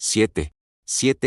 7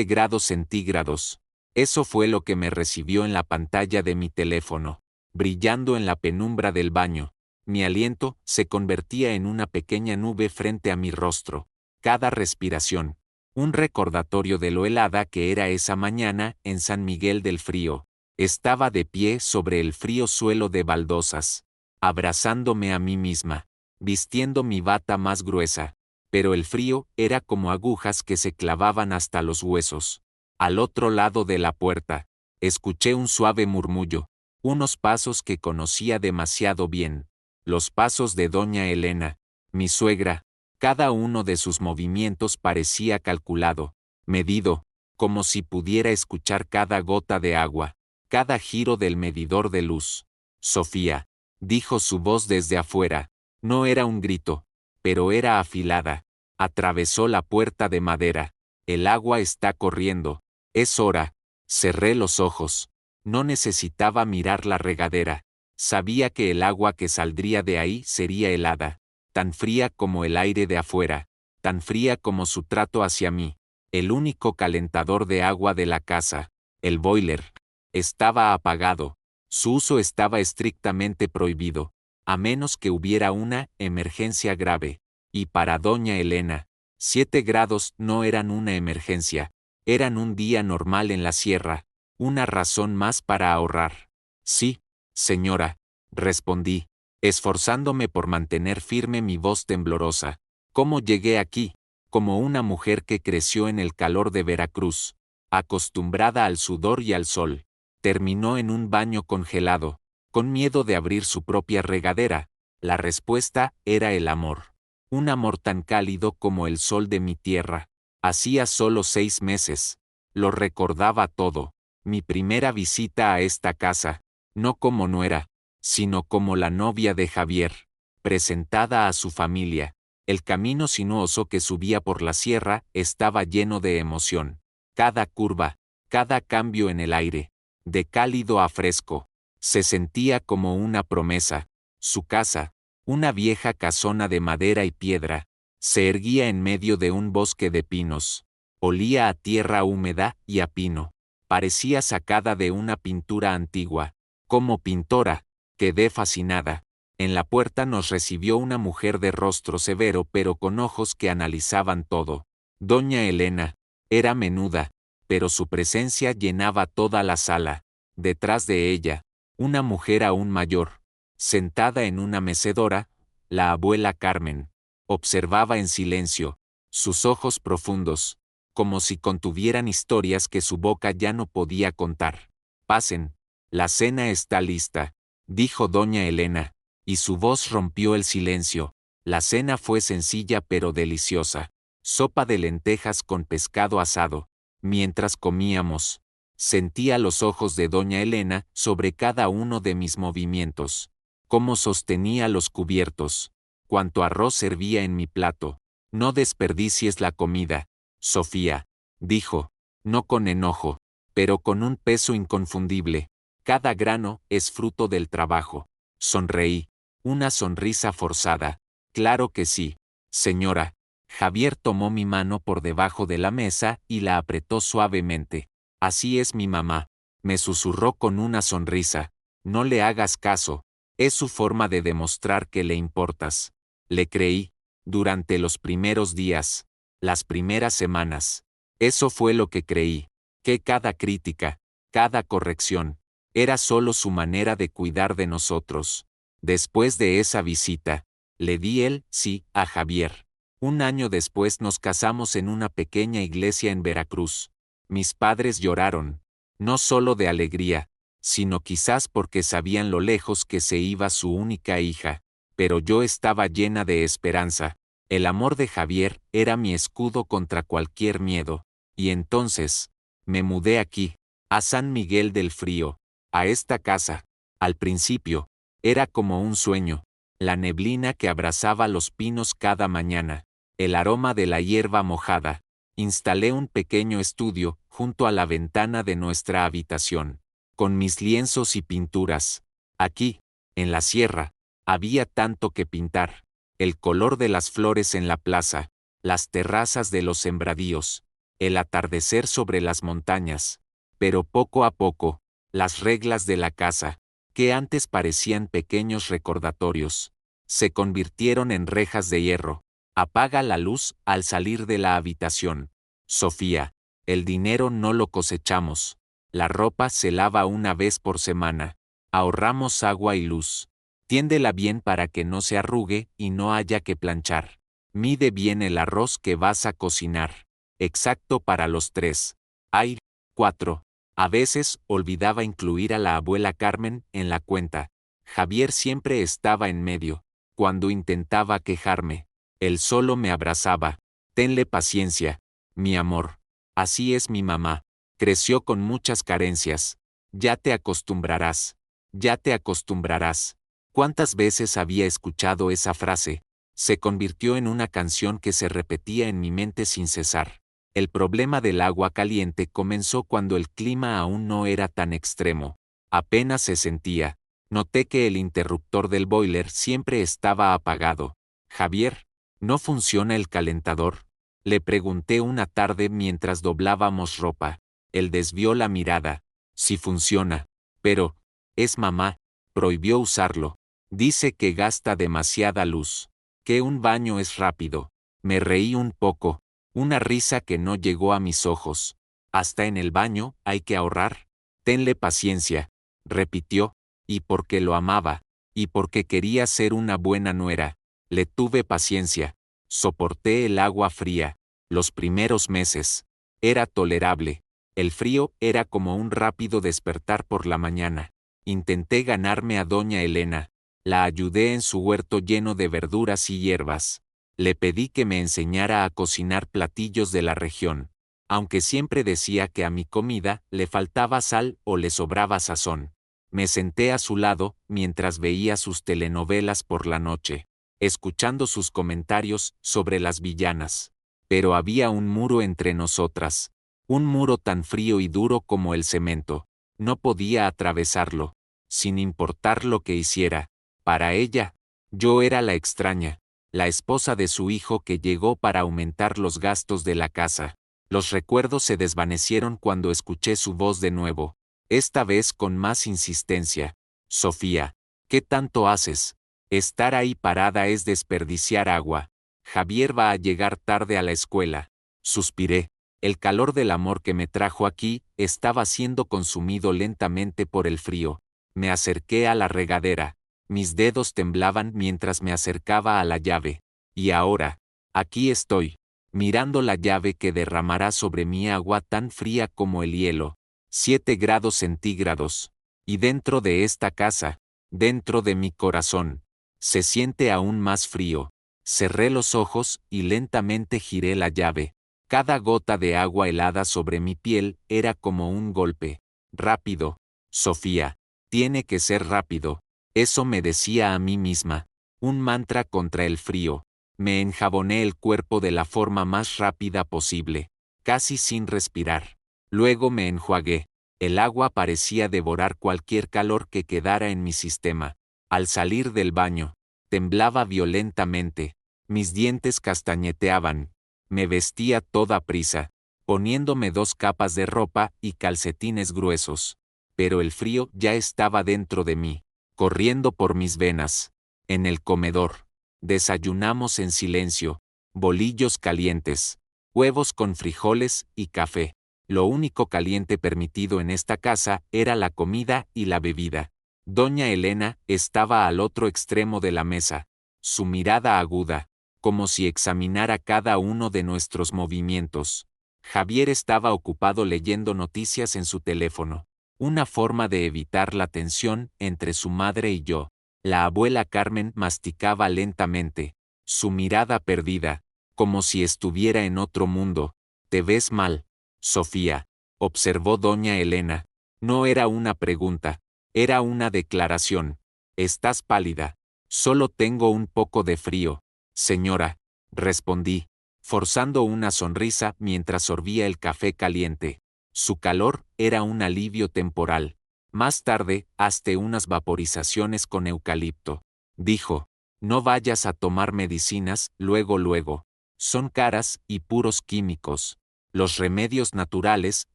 grados centígrados. Eso fue lo que me recibió en la pantalla de mi teléfono, brillando en la penumbra del baño. Mi aliento se convertía en una pequeña nube frente a mi rostro. Cada respiración, un recordatorio de lo helada que era esa mañana en San Miguel del Frío. Estaba de pie sobre el frío suelo de baldosas, abrazándome a mí misma, vistiendo mi bata más gruesa, pero el frío era como agujas que se clavaban hasta los huesos. Al otro lado de la puerta, escuché un suave murmullo, unos pasos que conocía demasiado bien, los pasos de doña Elena, mi suegra. Cada uno de sus movimientos parecía calculado, medido, como si pudiera escuchar cada gota de agua, cada giro del medidor de luz. Sofía, dijo su voz desde afuera. No era un grito, pero era afilada. Atravesó la puerta de madera. El agua está corriendo. Es hora. Cerré los ojos. No necesitaba mirar la regadera. Sabía que el agua que saldría de ahí sería helada, tan fría como el aire de afuera, tan fría como su trato hacia mí. El único calentador de agua de la casa, el boiler, estaba apagado. Su uso estaba estrictamente prohibido, a menos que hubiera una emergencia grave. Y para doña Elena, 7 grados no eran una emergencia, eran un día normal en la sierra, una razón más para ahorrar. Sí, señora, respondí, esforzándome por mantener firme mi voz temblorosa. ¿Cómo llegué aquí? Como una mujer que creció en el calor de Veracruz, acostumbrada al sudor y al sol. Terminó en un baño congelado, con miedo de abrir su propia regadera. La respuesta era el amor. Un amor tan cálido como el sol de mi tierra. Hacía solo 6 meses. Lo recordaba todo. Mi primera visita a esta casa, no como nuera, sino como la novia de Javier, presentada a su familia. El camino sinuoso que subía por la sierra estaba lleno de emoción. Cada curva, cada cambio en el aire, de cálido a fresco, se sentía como una promesa. Su casa, una vieja casona de madera y piedra, se erguía en medio de un bosque de pinos. Olía a tierra húmeda y a pino. Parecía sacada de una pintura antigua. Como pintora, quedé fascinada. En la puerta nos recibió una mujer de rostro severo pero con ojos que analizaban todo. Doña Elena. Era menuda, pero su presencia llenaba toda la sala. Detrás de ella, una mujer aún mayor, sentada en una mecedora, la abuela Carmen. Observaba en silencio, sus ojos profundos, como si contuvieran historias que su boca ya no podía contar. Pasen, la cena está lista, dijo doña Elena, y su voz rompió el silencio. La cena fue sencilla pero deliciosa. Sopa de lentejas con pescado asado. Mientras comíamos, sentía los ojos de doña Elena sobre cada uno de mis movimientos. Cómo sostenía los cubiertos. Cuánto arroz servía en mi plato. No desperdicies la comida, Sofía, dijo, no con enojo, pero con un peso inconfundible. Cada grano es fruto del trabajo. Sonreí. Una sonrisa forzada. Claro que sí, señora. Javier tomó mi mano por debajo de la mesa y la apretó suavemente. Así es mi mamá, me susurró con una sonrisa. No le hagas caso, es su forma de demostrar que le importas. Le creí, durante los primeros días, las primeras semanas. Eso fue lo que creí, que cada crítica, cada corrección, era solo su manera de cuidar de nosotros. Después de esa visita, le di el sí a Javier. Un año después nos casamos en una pequeña iglesia en Veracruz. Mis padres lloraron, no solo de alegría, sino quizás porque sabían lo lejos que se iba su única hija, pero yo estaba llena de esperanza. El amor de Javier era mi escudo contra cualquier miedo, y entonces, me mudé aquí, a San Miguel del Frío, a esta casa. Al principio, era como un sueño, la neblina que abrazaba los pinos cada mañana, el aroma de la hierba mojada. Instalé un pequeño estudio junto a la ventana de nuestra habitación, con mis lienzos y pinturas. Aquí, en la sierra, había tanto que pintar. El color de las flores en la plaza, las terrazas de los sembradíos, el atardecer sobre las montañas. Pero poco a poco, las reglas de la casa, que antes parecían pequeños recordatorios, se convirtieron en rejas de hierro. Apaga la luz al salir de la habitación. Sofía, el dinero no lo cosechamos. La ropa se lava una vez por semana. Ahorramos agua y luz. Tiéndela bien para que no se arrugue y no haya que planchar. Mide bien el arroz que vas a cocinar. Exacto para los 3. Hay 4. A veces olvidaba incluir a la abuela Carmen en la cuenta. Javier siempre estaba en medio. Cuando intentaba quejarme, él solo me abrazaba. Tenle paciencia, mi amor. Así es mi mamá. Creció con muchas carencias. Ya te acostumbrarás. Ya te acostumbrarás. ¿Cuántas veces había escuchado esa frase? Se convirtió en una canción que se repetía en mi mente sin cesar. El problema del agua caliente comenzó cuando el clima aún no era tan extremo. Apenas se sentía. Noté que el interruptor del boiler siempre estaba apagado. Javier, ¿no funciona el calentador? Le pregunté una tarde mientras doblábamos ropa. Él desvió la mirada. Sí funciona. Pero, es mamá. Prohibió usarlo. Dice que gasta demasiada luz. Que un baño es rápido. Me reí un poco. Una risa que no llegó a mis ojos. Hasta en el baño hay que ahorrar. Tenle paciencia, repitió, y porque lo amaba, y porque quería ser una buena nuera, le tuve paciencia. Soporté el agua fría. Los primeros meses. Era tolerable. El frío era como un rápido despertar por la mañana. Intenté ganarme a doña Elena. La ayudé en su huerto lleno de verduras y hierbas. Le pedí que me enseñara a cocinar platillos de la región, aunque siempre decía que a mi comida le faltaba sal o le sobraba sazón. Me senté a su lado mientras veía sus telenovelas por la noche, escuchando sus comentarios sobre las villanas. Pero había un muro entre nosotras, un muro tan frío y duro como el cemento. No podía atravesarlo, sin importar lo que hiciera. Para ella, yo era la extraña, la esposa de su hijo que llegó para aumentar los gastos de la casa. Los recuerdos se desvanecieron cuando escuché su voz de nuevo, esta vez con más insistencia. Sofía, ¿qué tanto haces? Estar ahí parada es desperdiciar agua. Javier va a llegar tarde a la escuela. Suspiré. El calor del amor que me trajo aquí estaba siendo consumido lentamente por el frío. Me acerqué a la regadera. Mis dedos temblaban mientras me acercaba a la llave. Y ahora, aquí estoy, mirando la llave que derramará sobre mí agua tan fría como el hielo. 7 grados centígrados. Y dentro de esta casa, dentro de mi corazón, se siente aún más frío. Cerré los ojos y lentamente giré la llave. Cada gota de agua helada sobre mi piel era como un golpe. Rápido, Sofía. Tiene que ser rápido. Eso me decía a mí misma. Un mantra contra el frío. Me enjaboné el cuerpo de la forma más rápida posible, casi sin respirar. Luego me enjuagué. El agua parecía devorar cualquier calor que quedara en mi sistema. Al salir del baño, temblaba violentamente. Mis dientes castañeteaban. Me vestía toda prisa, poniéndome 2 capas de ropa y calcetines gruesos. Pero el frío ya estaba dentro de mí, corriendo por mis venas. En el comedor, desayunamos en silencio, bolillos calientes, huevos con frijoles y café. Lo único caliente permitido en esta casa era la comida y la bebida. Doña Elena estaba al otro extremo de la mesa, su mirada aguda, como si examinara cada uno de nuestros movimientos. Javier estaba ocupado leyendo noticias en su teléfono, una forma de evitar la tensión entre su madre y yo. La abuela Carmen masticaba lentamente, su mirada perdida, como si estuviera en otro mundo. «Te ves mal, Sofía», observó doña Elena. No era una pregunta, era una declaración. «Estás pálida. Solo tengo un poco de frío, señora», respondí, forzando una sonrisa mientras sorbía el café caliente. Su calor era un alivio temporal. Más tarde, hazte unas vaporizaciones con eucalipto. Dijo, no vayas a tomar medicinas luego. Son caras y puros químicos. Los remedios naturales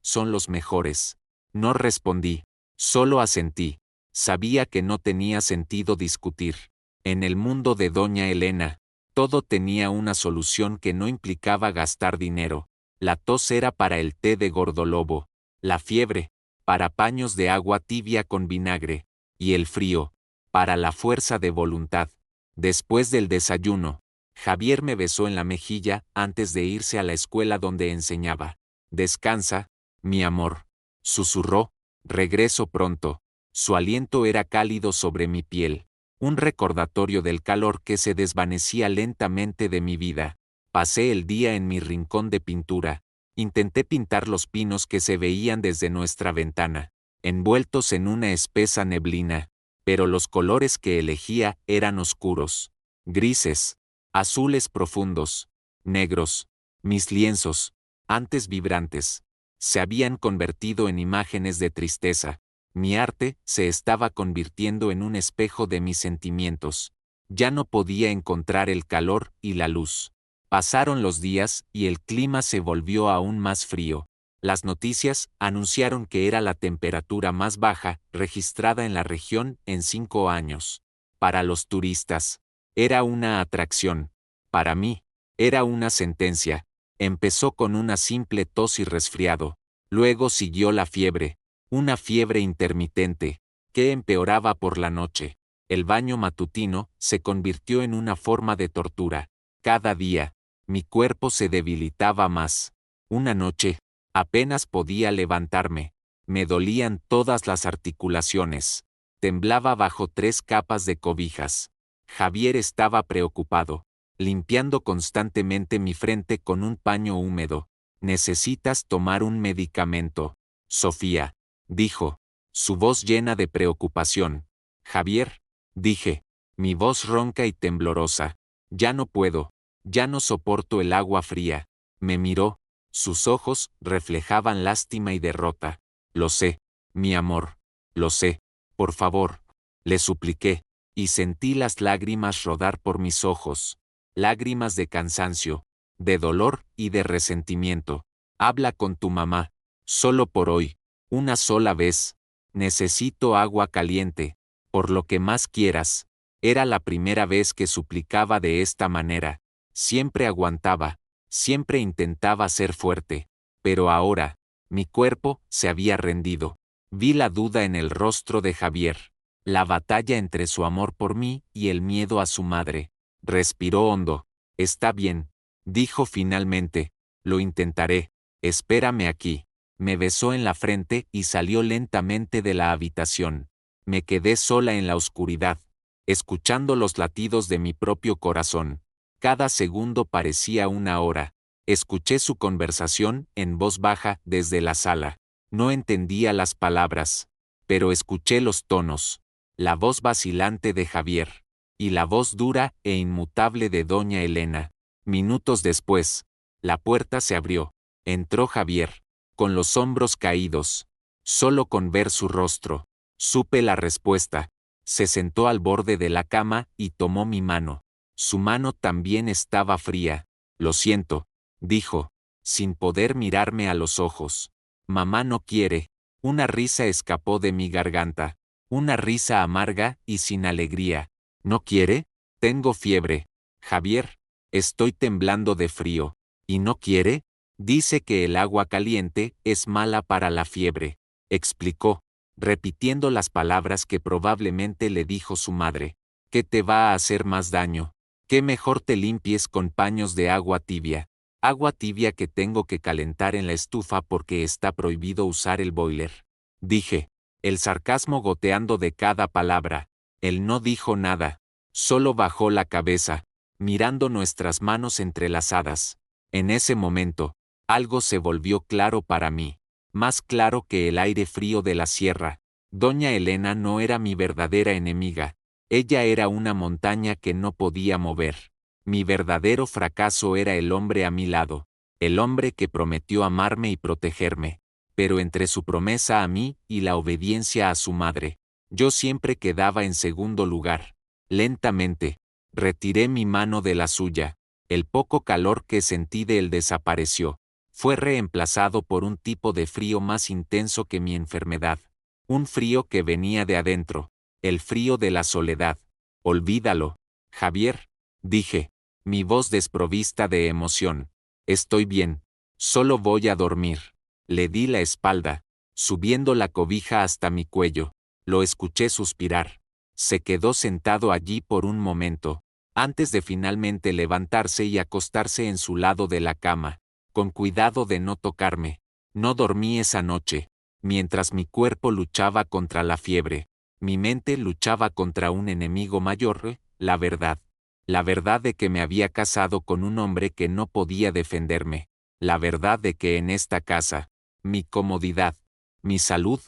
son los mejores. No respondí. Solo asentí. Sabía que no tenía sentido discutir. En el mundo de doña Elena, todo tenía una solución que no implicaba gastar dinero. La tos era para el té de gordolobo, la fiebre, para paños de agua tibia con vinagre, y el frío, para la fuerza de voluntad. Después del desayuno, Javier me besó en la mejilla antes de irse a la escuela donde enseñaba. Descansa, mi amor, susurró, regreso pronto. Su aliento era cálido sobre mi piel, un recordatorio del calor que se desvanecía lentamente de mi vida. Pasé el día en mi rincón de pintura. Intenté pintar los pinos que se veían desde nuestra ventana, envueltos en una espesa neblina, pero los colores que elegía eran oscuros, grises, azules profundos, negros. Mis lienzos, antes vibrantes, se habían convertido en imágenes de tristeza. Mi arte se estaba convirtiendo en un espejo de mis sentimientos. Ya no podía encontrar el calor y la luz. Pasaron los días y el clima se volvió aún más frío. Las noticias anunciaron que era la temperatura más baja registrada en la región en 5 años. Para los turistas, era una atracción. Para mí, era una sentencia. Empezó con una simple tos y resfriado. Luego siguió la fiebre. Una fiebre intermitente, que empeoraba por la noche. El baño matutino se convirtió en una forma de tortura. Cada día, mi cuerpo se debilitaba más. Una noche, apenas podía levantarme. Me dolían todas las articulaciones. Temblaba bajo 3 capas de cobijas. Javier estaba preocupado, limpiando constantemente mi frente con un paño húmedo. Necesitas tomar un medicamento, Sofía, dijo, su voz llena de preocupación. Javier, dije, mi voz ronca y temblorosa. Ya no puedo, ya no soporto el agua fría. Me miró, sus ojos reflejaban lástima y derrota. Lo sé, mi amor, lo sé, por favor, le supliqué, y sentí las lágrimas rodar por mis ojos, lágrimas de cansancio, de dolor y de resentimiento. Habla con tu mamá, solo por hoy, una sola vez. Necesito agua caliente, por lo que más quieras. Era la primera vez que suplicaba de esta manera. Siempre aguantaba, siempre intentaba ser fuerte. Pero ahora, mi cuerpo se había rendido. Vi la duda en el rostro de Javier, la batalla entre su amor por mí y el miedo a su madre. Respiró hondo. Está bien, dijo finalmente, lo intentaré. Espérame aquí. Me besó en la frente y salió lentamente de la habitación. Me quedé sola en la oscuridad, escuchando los latidos de mi propio corazón. Cada segundo parecía una hora. Escuché su conversación en voz baja desde la sala. No entendía las palabras, pero escuché los tonos, la voz vacilante de Javier, y la voz dura e inmutable de doña Elena. Minutos después, la puerta se abrió. Entró Javier, con los hombros caídos. Solo con ver su rostro, supe la respuesta. Se sentó al borde de la cama y tomó mi mano. Su mano también estaba fría. Lo siento, dijo, sin poder mirarme a los ojos. Mamá no quiere. Una risa escapó de mi garganta. Una risa amarga y sin alegría. ¿No quiere? Tengo fiebre. Javier, estoy temblando de frío. ¿Y no quiere? Dice que el agua caliente es mala para la fiebre, explicó, repitiendo las palabras que probablemente le dijo su madre. ¿Qué te va a hacer más daño? Que mejor te limpies con paños de agua tibia. Agua tibia que tengo que calentar en la estufa porque está prohibido usar el boiler. Dije, el sarcasmo goteando de cada palabra. Él no dijo nada, solo bajó la cabeza, mirando nuestras manos entrelazadas. En ese momento, algo se volvió claro para mí, más claro que el aire frío de la sierra. Doña Elena no era mi verdadera enemiga, ella era una montaña que no podía mover. Mi verdadero fracaso era el hombre a mi lado, el hombre que prometió amarme y protegerme, pero entre su promesa a mí y la obediencia a su madre, yo siempre quedaba en segundo lugar. Lentamente, retiré mi mano de la suya, el poco calor que sentí de él desapareció. fue reemplazado por un tipo de frío más intenso que mi enfermedad. Un frío que venía de adentro, el frío de la soledad. Olvídalo, Javier, dije, mi voz desprovista de emoción. Estoy bien, solo voy a dormir. Le di la espalda, subiendo la cobija hasta mi cuello. Lo escuché suspirar. Se quedó sentado allí por un momento, antes de finalmente levantarse y acostarse en su lado de la cama, con cuidado de no tocarme. No dormí esa noche. Mientras mi cuerpo luchaba contra la fiebre, mi mente luchaba contra un enemigo mayor, la verdad. La verdad de que me había casado con un hombre que no podía defenderme. La verdad de que en esta casa, mi comodidad, mi salud,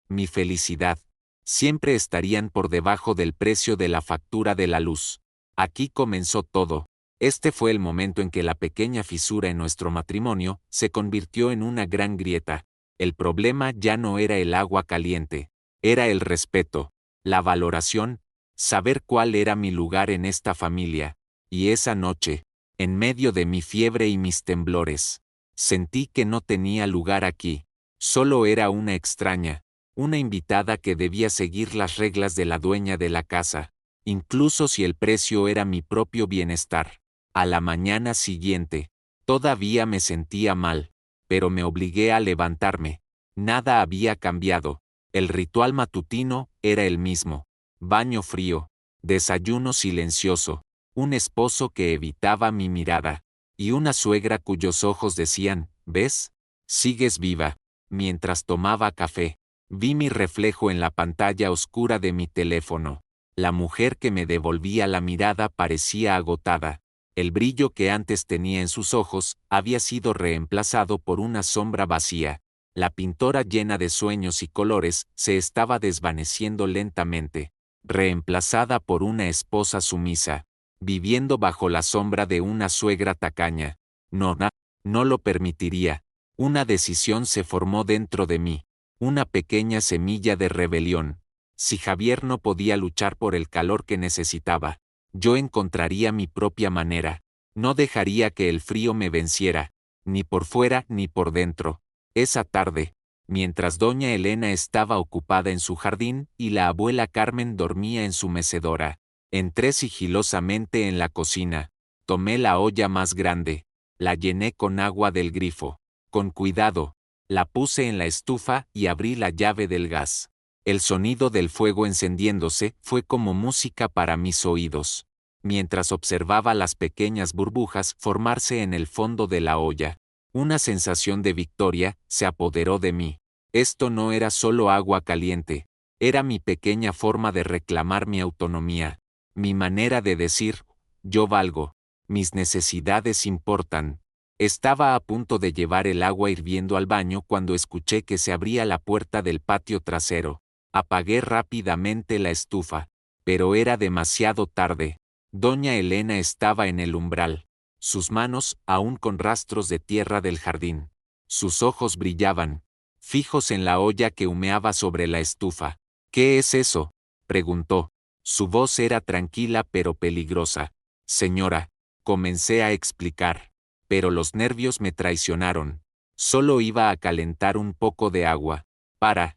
mi felicidad, siempre estarían por debajo del precio de la factura de la luz. Aquí comenzó todo. Este fue el momento en que la pequeña fisura en nuestro matrimonio se convirtió en una gran grieta. El problema ya no era el agua caliente, era el respeto, la valoración, saber cuál era mi lugar en esta familia. Y esa noche, en medio de mi fiebre y mis temblores, sentí que no tenía lugar aquí. Solo era una extraña, una invitada que debía seguir las reglas de la dueña de la casa, incluso si el precio era mi propio bienestar. A la mañana siguiente, todavía me sentía mal, pero me obligué a levantarme. Nada había cambiado. El ritual matutino era el mismo. Baño frío, desayuno silencioso, un esposo que evitaba mi mirada, y una suegra cuyos ojos decían, ¿ves? Sigues viva. Mientras tomaba café, vi mi reflejo en la pantalla oscura de mi teléfono. La mujer que me devolvía la mirada parecía agotada. El brillo que antes tenía en sus ojos había sido reemplazado por una sombra vacía. La pintora llena de sueños y colores se estaba desvaneciendo lentamente, reemplazada por una esposa sumisa, viviendo bajo la sombra de una suegra tacaña. No lo permitiría. Una decisión se formó dentro de mí, una pequeña semilla de rebelión. Si Javier no podía luchar por el calor que necesitaba, yo encontraría mi propia manera. No dejaría que el frío me venciera, ni por fuera ni por dentro. Esa tarde, mientras doña Elena estaba ocupada en su jardín y la abuela Carmen dormía en su mecedora, entré sigilosamente en la cocina, tomé la olla más grande, la llené con agua del grifo. Con cuidado, la puse en la estufa y abrí la llave del gas. El sonido del fuego encendiéndose fue como música para mis oídos, mientras observaba las pequeñas burbujas formarse en el fondo de la olla. Una sensación de victoria se apoderó de mí. Esto no era solo agua caliente, era mi pequeña forma de reclamar mi autonomía, mi manera de decir, yo valgo, mis necesidades importan. Estaba a punto de llevar el agua hirviendo al baño cuando escuché que se abría la puerta del patio trasero. Apagué rápidamente la estufa, pero era demasiado tarde. Doña Elena estaba en el umbral, sus manos aún con rastros de tierra del jardín. Sus ojos brillaban, fijos en la olla que humeaba sobre la estufa. ¿Qué es eso?, preguntó. Su voz era tranquila pero peligrosa. Señora, comencé a explicar. Pero los nervios me traicionaron. Solo iba a calentar un poco de agua. ¿Para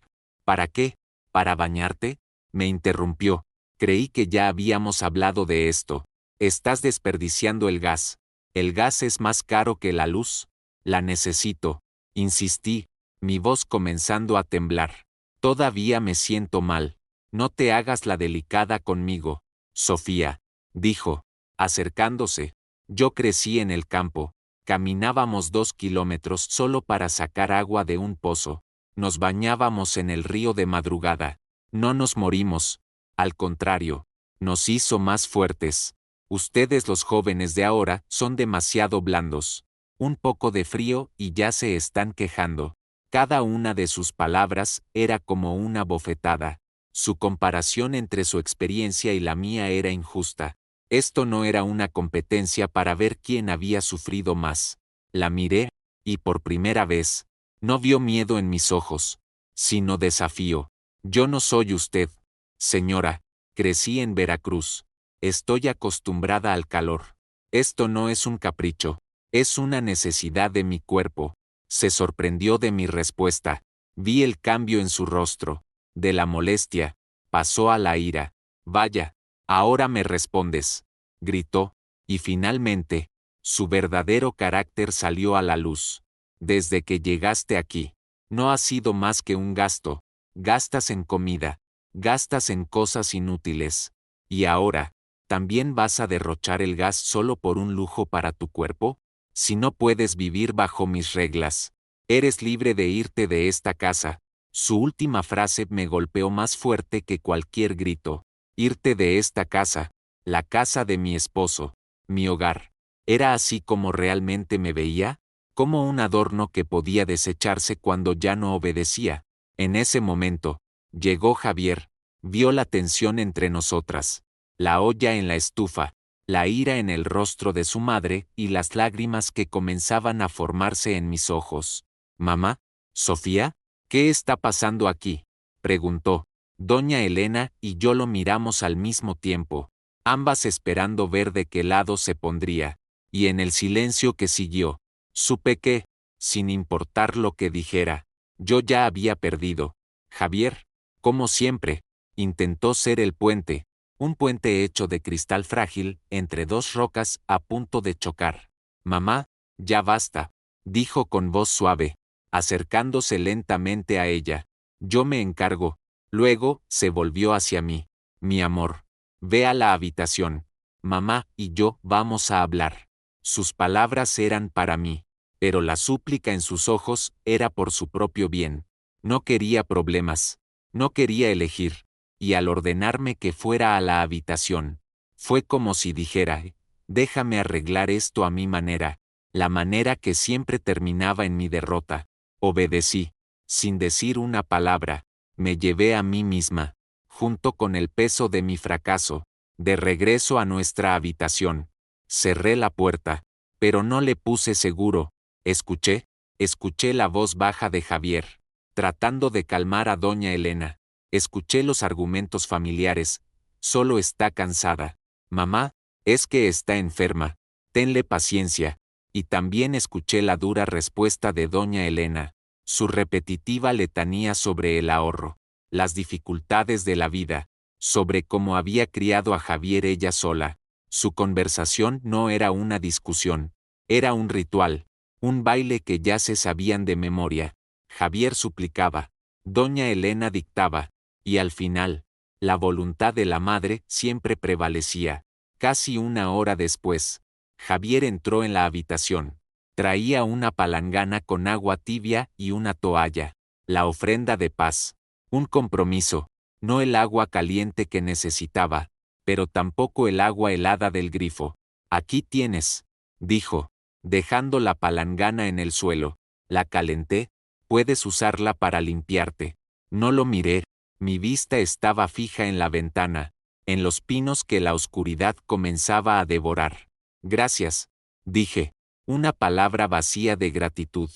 qué? ¿Para bañarte?, me interrumpió. Creí que ya habíamos hablado de esto. Estás desperdiciando el gas. El gas es más caro que la luz. La necesito. Insistí, mi voz comenzando a temblar. Todavía me siento mal. No te hagas la delicada conmigo, Sofía, dijo, acercándose. Yo crecí en el campo. Caminábamos 2 kilómetros solo para sacar agua de un pozo. Nos bañábamos en el río de madrugada. No nos morimos. Al contrario, nos hizo más fuertes. Ustedes los jóvenes de ahora son demasiado blandos. Un poco de frío y ya se están quejando. Cada una de sus palabras era como una bofetada. Su comparación entre su experiencia y la mía era injusta. Esto no era una competencia para ver quién había sufrido más. La miré, y por primera vez, no vio miedo en mis ojos, sino desafío. Yo no soy usted, señora, crecí en Veracruz. Estoy acostumbrada al calor. Esto no es un capricho, es una necesidad de mi cuerpo. Se sorprendió de mi respuesta. Vi el cambio en su rostro. De la molestia, pasó a la ira. Vaya, ahora me respondes, gritó, y finalmente, su verdadero carácter salió a la luz. Desde que llegaste aquí, no has sido más que un gasto. Gastas en comida, gastas en cosas inútiles. ¿Y ahora, también vas a derrochar el gas solo por un lujo para tu cuerpo? Si no puedes vivir bajo mis reglas, eres libre de irte de esta casa. Su última frase me golpeó más fuerte que cualquier grito. Irte de esta casa, la casa de mi esposo, mi hogar. ¿Era así como realmente me veía? Como un adorno que podía desecharse cuando ya no obedecía. En ese momento, llegó Javier, vio la tensión entre nosotras, la olla en la estufa, la ira en el rostro de su madre y las lágrimas que comenzaban a formarse en mis ojos. «Mamá, Sofía, ¿qué está pasando aquí?», preguntó. Doña Elena y yo lo miramos al mismo tiempo, ambas esperando ver de qué lado se pondría, y en el silencio que siguió, supe que, sin importar lo que dijera, yo ya había perdido. Javier, como siempre, intentó ser el puente, un puente hecho de cristal frágil entre dos rocas a punto de chocar. «Mamá, ya basta», dijo con voz suave, acercándose lentamente a ella. «Yo me encargo». Luego, se volvió hacia mí. «Mi amor, ve a la habitación. Mamá y yo vamos a hablar». Sus palabras eran para mí, pero la súplica en sus ojos era por su propio bien. No quería problemas, no quería elegir, y al ordenarme que fuera a la habitación, fue como si dijera, déjame arreglar esto a mi manera, la manera que siempre terminaba en mi derrota. Obedecí, sin decir una palabra. Me llevé a mí misma, junto con el peso de mi fracaso, de regreso a nuestra habitación. Cerré la puerta, pero no le puse seguro. Escuché la voz baja de Javier, tratando de calmar a doña Elena. Escuché los argumentos familiares. Solo está cansada. Mamá, es que está enferma. Tenle paciencia. Y también escuché la dura respuesta de doña Elena, su repetitiva letanía sobre el ahorro, las dificultades de la vida, sobre cómo había criado a Javier ella sola. Su conversación no era una discusión, era un ritual, un baile que ya se sabían de memoria. Javier suplicaba, doña Elena dictaba, y al final, la voluntad de la madre siempre prevalecía. Casi una hora después, Javier entró en la habitación. Traía una palangana con agua tibia y una toalla, la ofrenda de paz, un compromiso, no el agua caliente que necesitaba, pero tampoco el agua helada del grifo. Aquí tienes, dijo, dejando la palangana en el suelo. La calenté, puedes usarla para limpiarte. No lo miré, mi vista estaba fija en la ventana, en los pinos que la oscuridad comenzaba a devorar. Gracias, dije. Una palabra vacía de gratitud.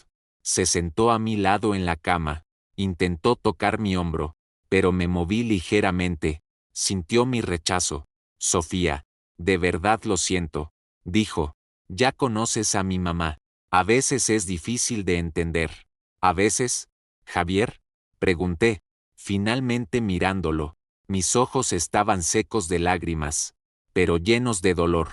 Se sentó a mi lado en la cama, intentó tocar mi hombro, pero me moví ligeramente. Sintió mi rechazo. Sofía, de verdad lo siento, dijo. Ya conoces a mi mamá. A veces es difícil de entender. ¿A veces, Javier?, pregunté, finalmente mirándolo. Mis ojos estaban secos de lágrimas, pero llenos de dolor.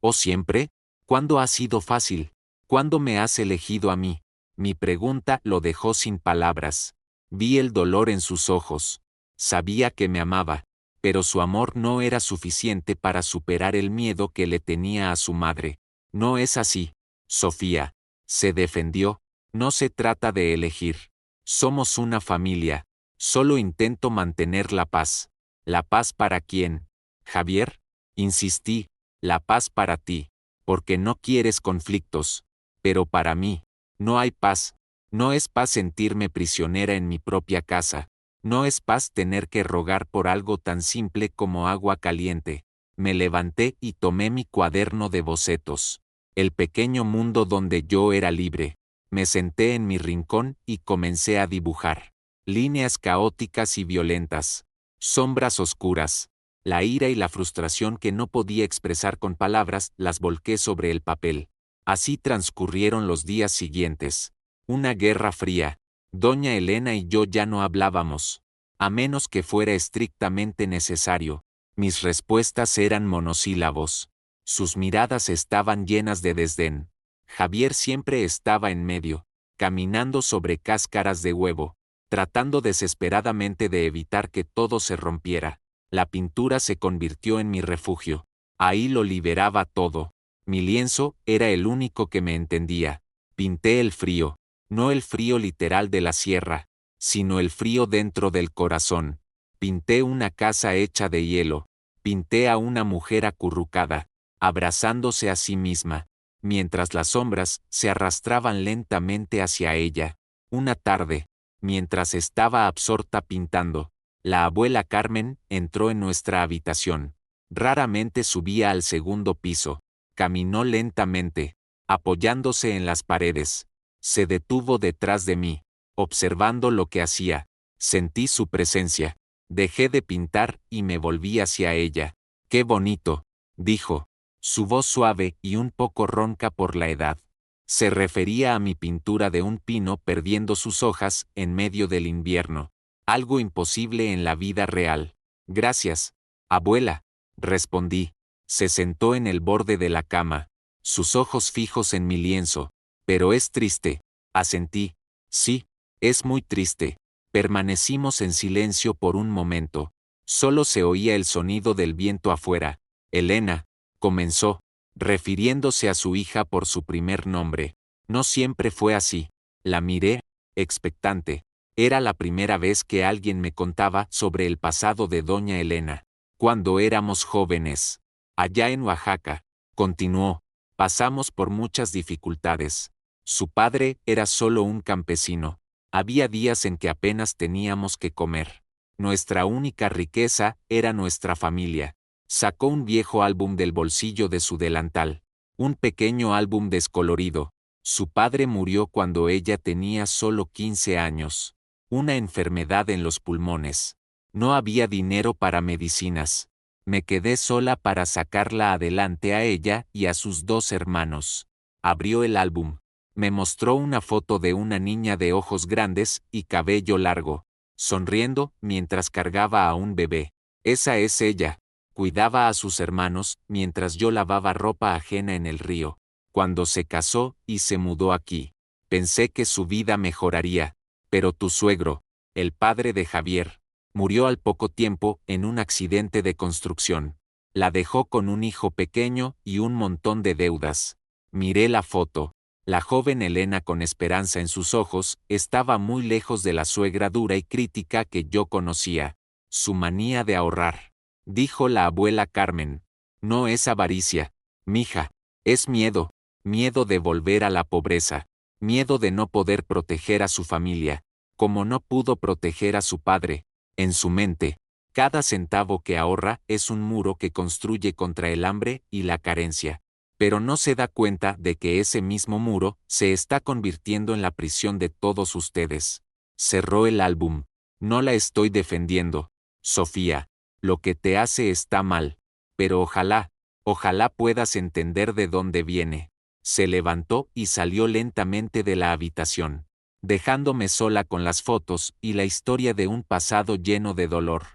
¿O siempre? ¿Cuándo ha sido fácil? ¿Cuándo me has elegido a mí? Mi pregunta lo dejó sin palabras. Vi el dolor en sus ojos. Sabía que me amaba, pero su amor no era suficiente para superar el miedo que le tenía a su madre. No es así, Sofía, se defendió. No se trata de elegir. Somos una familia. Solo intento mantener la paz. ¿La paz para quién? Javier, insistí, la paz para ti. Porque no quieres conflictos, pero para mí, no hay paz. No es paz sentirme prisionera en mi propia casa, no es paz tener que rogar por algo tan simple como agua caliente. Me levanté y tomé mi cuaderno de bocetos, el pequeño mundo donde yo era libre. Me senté en mi rincón y comencé a dibujar. Líneas caóticas y violentas, sombras oscuras. La ira y la frustración que no podía expresar con palabras las volqué sobre el papel. Así transcurrieron los días siguientes. Una guerra fría. Doña Elena y yo ya no hablábamos. A menos que fuera estrictamente necesario. Mis respuestas eran monosílabos. Sus miradas estaban llenas de desdén. Javier siempre estaba en medio, caminando sobre cáscaras de huevo, tratando desesperadamente de evitar que todo se rompiera. La pintura se convirtió en mi refugio. Ahí lo liberaba todo. Mi lienzo era el único que me entendía. Pinté el frío, no el frío literal de la sierra, sino el frío dentro del corazón. Pinté una casa hecha de hielo. Pinté a una mujer acurrucada, abrazándose a sí misma, mientras las sombras se arrastraban lentamente hacia ella. Una tarde, mientras estaba absorta pintando, la abuela Carmen entró en nuestra habitación. Raramente subía al segundo piso. Caminó lentamente, apoyándose en las paredes. Se detuvo detrás de mí, observando lo que hacía. Sentí su presencia. Dejé de pintar y me volví hacia ella. «Qué bonito», dijo. Su voz suave y un poco ronca por la edad. Se refería a mi pintura de un pino perdiendo sus hojas en medio del invierno. Algo imposible en la vida real. «Gracias, abuela», respondí. Se sentó en el borde de la cama, sus ojos fijos en mi lienzo. «Pero es triste», asentí. «Sí, es muy triste». Permanecimos en silencio por un momento. Solo se oía el sonido del viento afuera. «Elena», comenzó, refiriéndose a su hija por su primer nombre. No siempre fue así. La miré, expectante. Era la primera vez que alguien me contaba sobre el pasado de doña Elena. Cuando éramos jóvenes. Allá en Oaxaca, continuó, pasamos por muchas dificultades. Su padre era solo un campesino. Había días en que apenas teníamos que comer. Nuestra única riqueza era nuestra familia. Sacó un viejo álbum del bolsillo de su delantal. Un pequeño álbum descolorido. Su padre murió cuando ella tenía solo 15 años. Una enfermedad en los pulmones. No había dinero para medicinas. Me quedé sola para sacarla adelante a ella y a sus 2 hermanos. Abrió el álbum. Me mostró una foto de una niña de ojos grandes y cabello largo, sonriendo mientras cargaba a un bebé. Esa es ella. Cuidaba a sus hermanos mientras yo lavaba ropa ajena en el río. Cuando se casó y se mudó aquí, pensé que su vida mejoraría. Pero tu suegro, el padre de Javier, murió al poco tiempo en un accidente de construcción. La dejó con un hijo pequeño y un montón de deudas. Miré la foto. La joven Elena con esperanza en sus ojos estaba muy lejos de la suegra dura y crítica que yo conocía. Su manía de ahorrar, dijo la abuela Carmen. No es avaricia, mija, es miedo, miedo de volver a la pobreza, miedo de no poder proteger a su familia, como no pudo proteger a su padre. En su mente, cada centavo que ahorra es un muro que construye contra el hambre y la carencia. Pero no se da cuenta de que ese mismo muro se está convirtiendo en la prisión de todos ustedes. Cerró el álbum. No la estoy defendiendo, Sofía. Lo que te hace está mal. Pero ojalá puedas entender de dónde viene. Se levantó y salió lentamente de la habitación, dejándome sola con las fotos y la historia de un pasado lleno de dolor.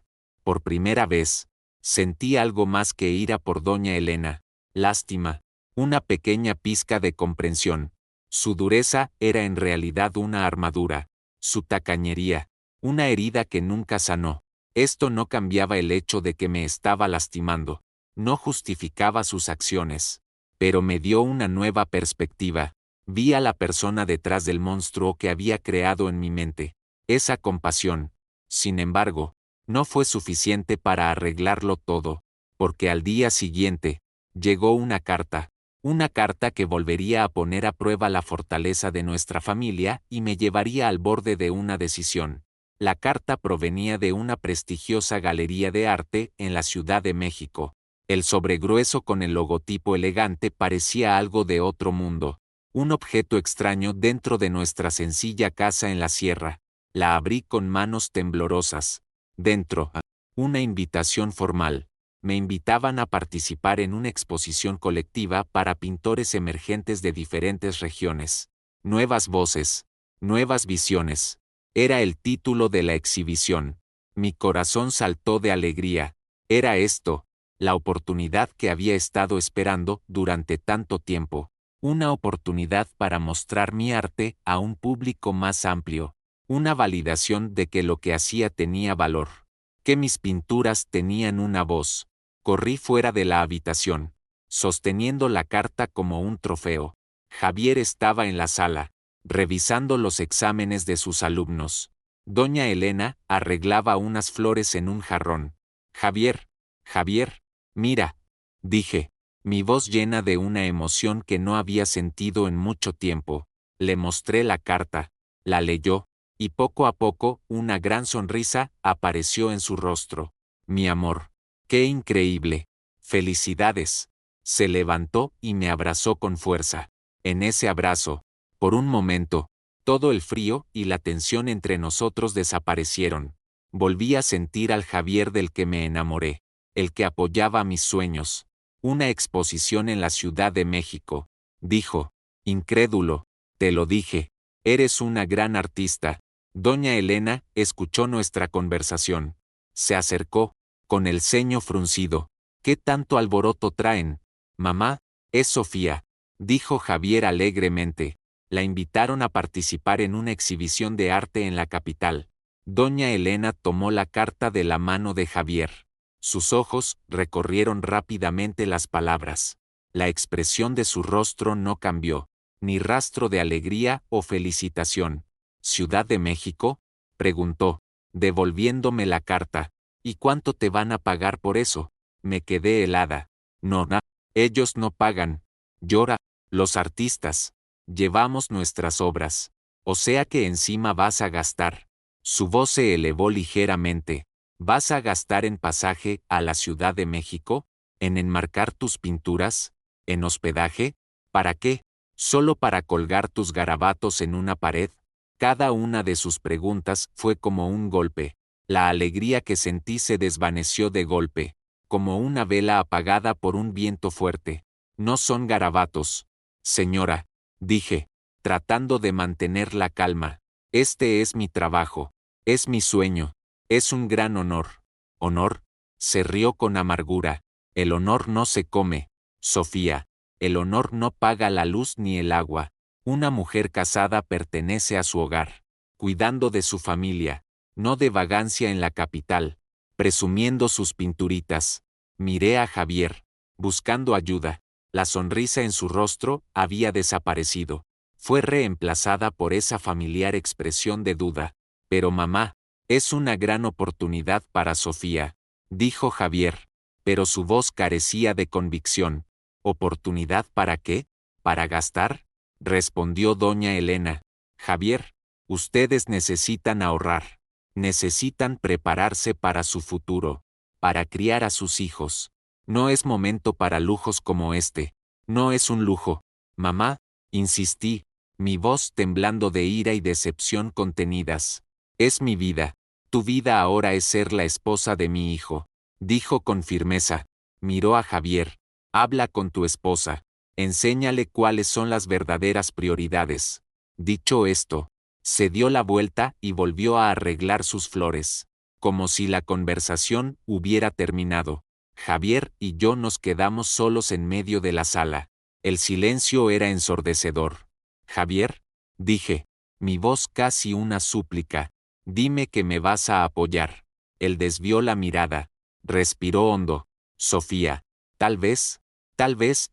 Por primera vez, sentí algo más que ira por doña Elena. Lástima. Una pequeña pizca de comprensión. Su dureza era en realidad una armadura. Su tacañería, una herida que nunca sanó. Esto no cambiaba el hecho de que me estaba lastimando. No justificaba sus acciones. Pero me dio una nueva perspectiva. Vi a la persona detrás del monstruo que había creado en mi mente. Esa compasión, sin embargo, no fue suficiente para arreglarlo todo, porque al día siguiente, llegó una carta. Una carta que volvería a poner a prueba la fortaleza de nuestra familia y me llevaría al borde de una decisión. La carta provenía de una prestigiosa galería de arte en la Ciudad de México. El sobregrueso con el logotipo elegante parecía algo de otro mundo. Un objeto extraño dentro de nuestra sencilla casa en la sierra. La abrí con manos temblorosas. Dentro, una invitación formal. Me invitaban a participar en una exposición colectiva para pintores emergentes de diferentes regiones. Nuevas voces, Nuevas visiones. Era el título de la exhibición. Mi corazón saltó de alegría. Era esto, la oportunidad que había estado esperando durante tanto tiempo. Una oportunidad para mostrar mi arte a un público más amplio. Una validación de que lo que hacía tenía valor. Que mis pinturas tenían una voz. Corrí fuera de la habitación, sosteniendo la carta como un trofeo. Javier estaba en la sala, revisando los exámenes de sus alumnos. Doña Elena arreglaba unas flores en un jarrón. Javier, Javier, mira, dije, mi voz llena de una emoción que no había sentido en mucho tiempo. Le mostré la carta, la leyó, y poco a poco una gran sonrisa apareció en su rostro. Mi amor, qué increíble. Felicidades. Se levantó y me abrazó con fuerza. En ese abrazo, por un momento, todo el frío y la tensión entre nosotros desaparecieron. Volví a sentir al Javier del que me enamoré, el que apoyaba mis sueños. Una exposición en la Ciudad de México. Dijo, incrédulo, te lo dije, eres una gran artista. Doña Elena escuchó nuestra conversación. Se acercó, con el ceño fruncido. ¿Qué tanto alboroto traen? Mamá, es Sofía, dijo Javier alegremente. La invitaron a participar en una exhibición de arte en la capital. Doña Elena tomó la carta de la mano de Javier. Sus ojos recorrieron rápidamente las palabras. La expresión de su rostro no cambió, ni rastro de alegría o felicitación. ¿Ciudad de México? Preguntó, devolviéndome la carta. ¿Y cuánto te van a pagar por eso? Me quedé helada. No, ellos no pagan. Llora, los artistas. Llevamos nuestras obras. O sea que encima vas a gastar. Su voz se elevó ligeramente. ¿Vas a gastar en pasaje a la Ciudad de México? ¿En enmarcar tus pinturas? ¿En hospedaje? ¿Para qué? ¿Solo para colgar tus garabatos en una pared? Cada una de sus preguntas fue como un golpe. La alegría que sentí se desvaneció de golpe, como una vela apagada por un viento fuerte. No son garabatos. Señora, dije, tratando de mantener la calma. Este es mi trabajo. Es mi sueño. Es un gran honor. ¿Honor? Se rió con amargura. El honor no se come, Sofía. El honor no paga la luz ni el agua. Una mujer casada pertenece a su hogar, cuidando de su familia, no de vagancia en la capital, presumiendo sus pinturitas. Miré a Javier, buscando ayuda. La sonrisa en su rostro había desaparecido. Fue reemplazada por esa familiar expresión de duda. Pero mamá, es una gran oportunidad para Sofía, dijo Javier, pero su voz carecía de convicción. ¿Oportunidad para qué? ¿Para gastar? Respondió doña Elena. Javier, ustedes necesitan ahorrar. Necesitan prepararse para su futuro, para criar a sus hijos. No es momento para lujos como este. No es un lujo. Mamá, insistí, mi voz temblando de ira y decepción contenidas. Es mi vida. Tu vida ahora es ser la esposa de mi hijo, dijo con firmeza. Miró a Javier. Habla con tu esposa. Enséñale cuáles son las verdaderas prioridades. Dicho esto, se dio la vuelta y volvió a arreglar sus flores. Como si la conversación hubiera terminado. Javier y yo nos quedamos solos en medio de la sala. El silencio era ensordecedor. Javier, dije, mi voz casi una súplica, dime que me vas a apoyar. Él desvió la mirada. Respiró hondo. Sofía, tal vez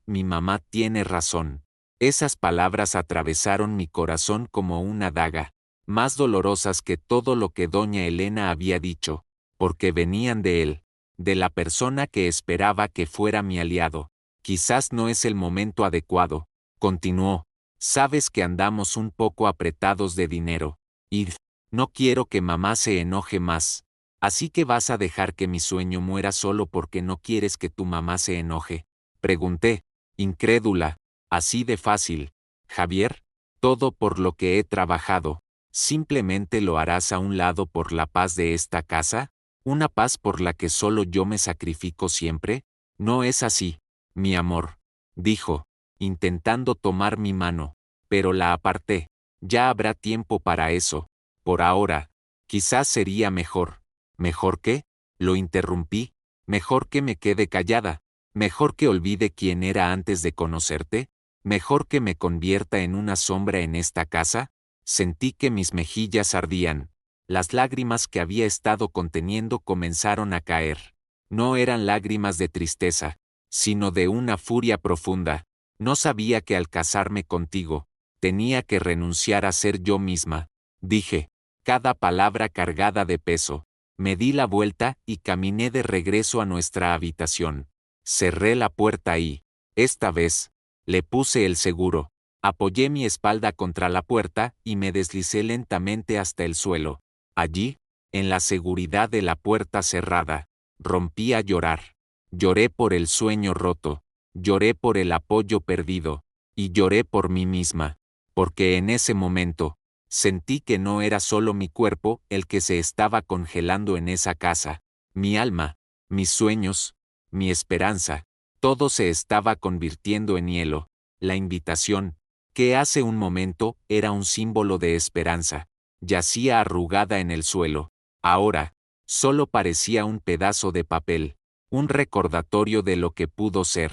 mi mamá tiene razón. Esas palabras atravesaron mi corazón como una daga, más dolorosas que todo lo que doña Elena había dicho, porque venían de él, de la persona que esperaba que fuera mi aliado. Quizás no es el momento adecuado, continuó. Sabes que andamos un poco apretados de dinero, y no quiero que mamá se enoje más. Así que vas a dejar que mi sueño muera solo porque no quieres que tu mamá se enoje. Pregunté, incrédula, así de fácil. Javier, todo por lo que he trabajado, ¿simplemente lo harás a un lado por la paz de esta casa? ¿Una paz por la que solo yo me sacrifico siempre? No es así, mi amor, dijo, intentando tomar mi mano, pero la aparté. Ya habrá tiempo para eso. Por ahora, quizás sería mejor. ¿Mejor qué? Lo interrumpí. Mejor que me quede callada. Mejor que olvide quién era antes de conocerte. Mejor que me convierta en una sombra en esta casa. Sentí que mis mejillas ardían. Las lágrimas que había estado conteniendo comenzaron a caer. No eran lágrimas de tristeza, sino de una furia profunda. No sabía que al casarme contigo, tenía que renunciar a ser yo misma. Dije, cada palabra cargada de peso. Me di la vuelta y caminé de regreso a nuestra habitación. Cerré la puerta y, esta vez, le puse el seguro. Apoyé mi espalda contra la puerta y me deslicé lentamente hasta el suelo. Allí, en la seguridad de la puerta cerrada, rompí a llorar. Lloré por el sueño roto, lloré por el apoyo perdido, y lloré por mí misma, porque en ese momento, sentí que no era solo mi cuerpo el que se estaba congelando en esa casa. Mi alma, mis sueños, mi esperanza, todo se estaba convirtiendo en hielo. La invitación, que hace un momento era un símbolo de esperanza, yacía arrugada en el suelo. Ahora, solo parecía un pedazo de papel, un recordatorio de lo que pudo ser.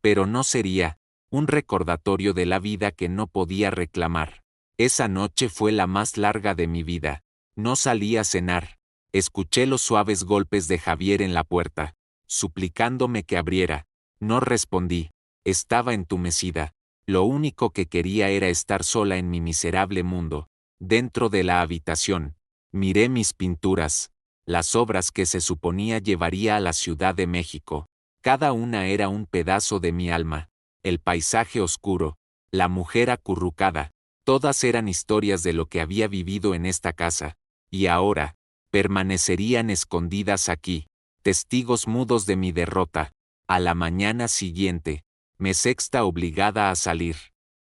Pero no sería, un recordatorio de la vida que no podía reclamar. Esa noche fue la más larga de mi vida. No salí a cenar. Escuché los suaves golpes de Javier en la puerta, suplicándome que abriera. No respondí. Estaba entumecida. Lo único que quería era estar sola en mi miserable mundo. Dentro de la habitación, miré mis pinturas, las obras que se suponía llevaría a la Ciudad de México. Cada una era un pedazo de mi alma. El paisaje oscuro, la mujer acurrucada, todas eran historias de lo que había vivido en esta casa. Y ahora, permanecerían escondidas aquí, testigos mudos de mi derrota. A la mañana siguiente, me sexta obligada a salir.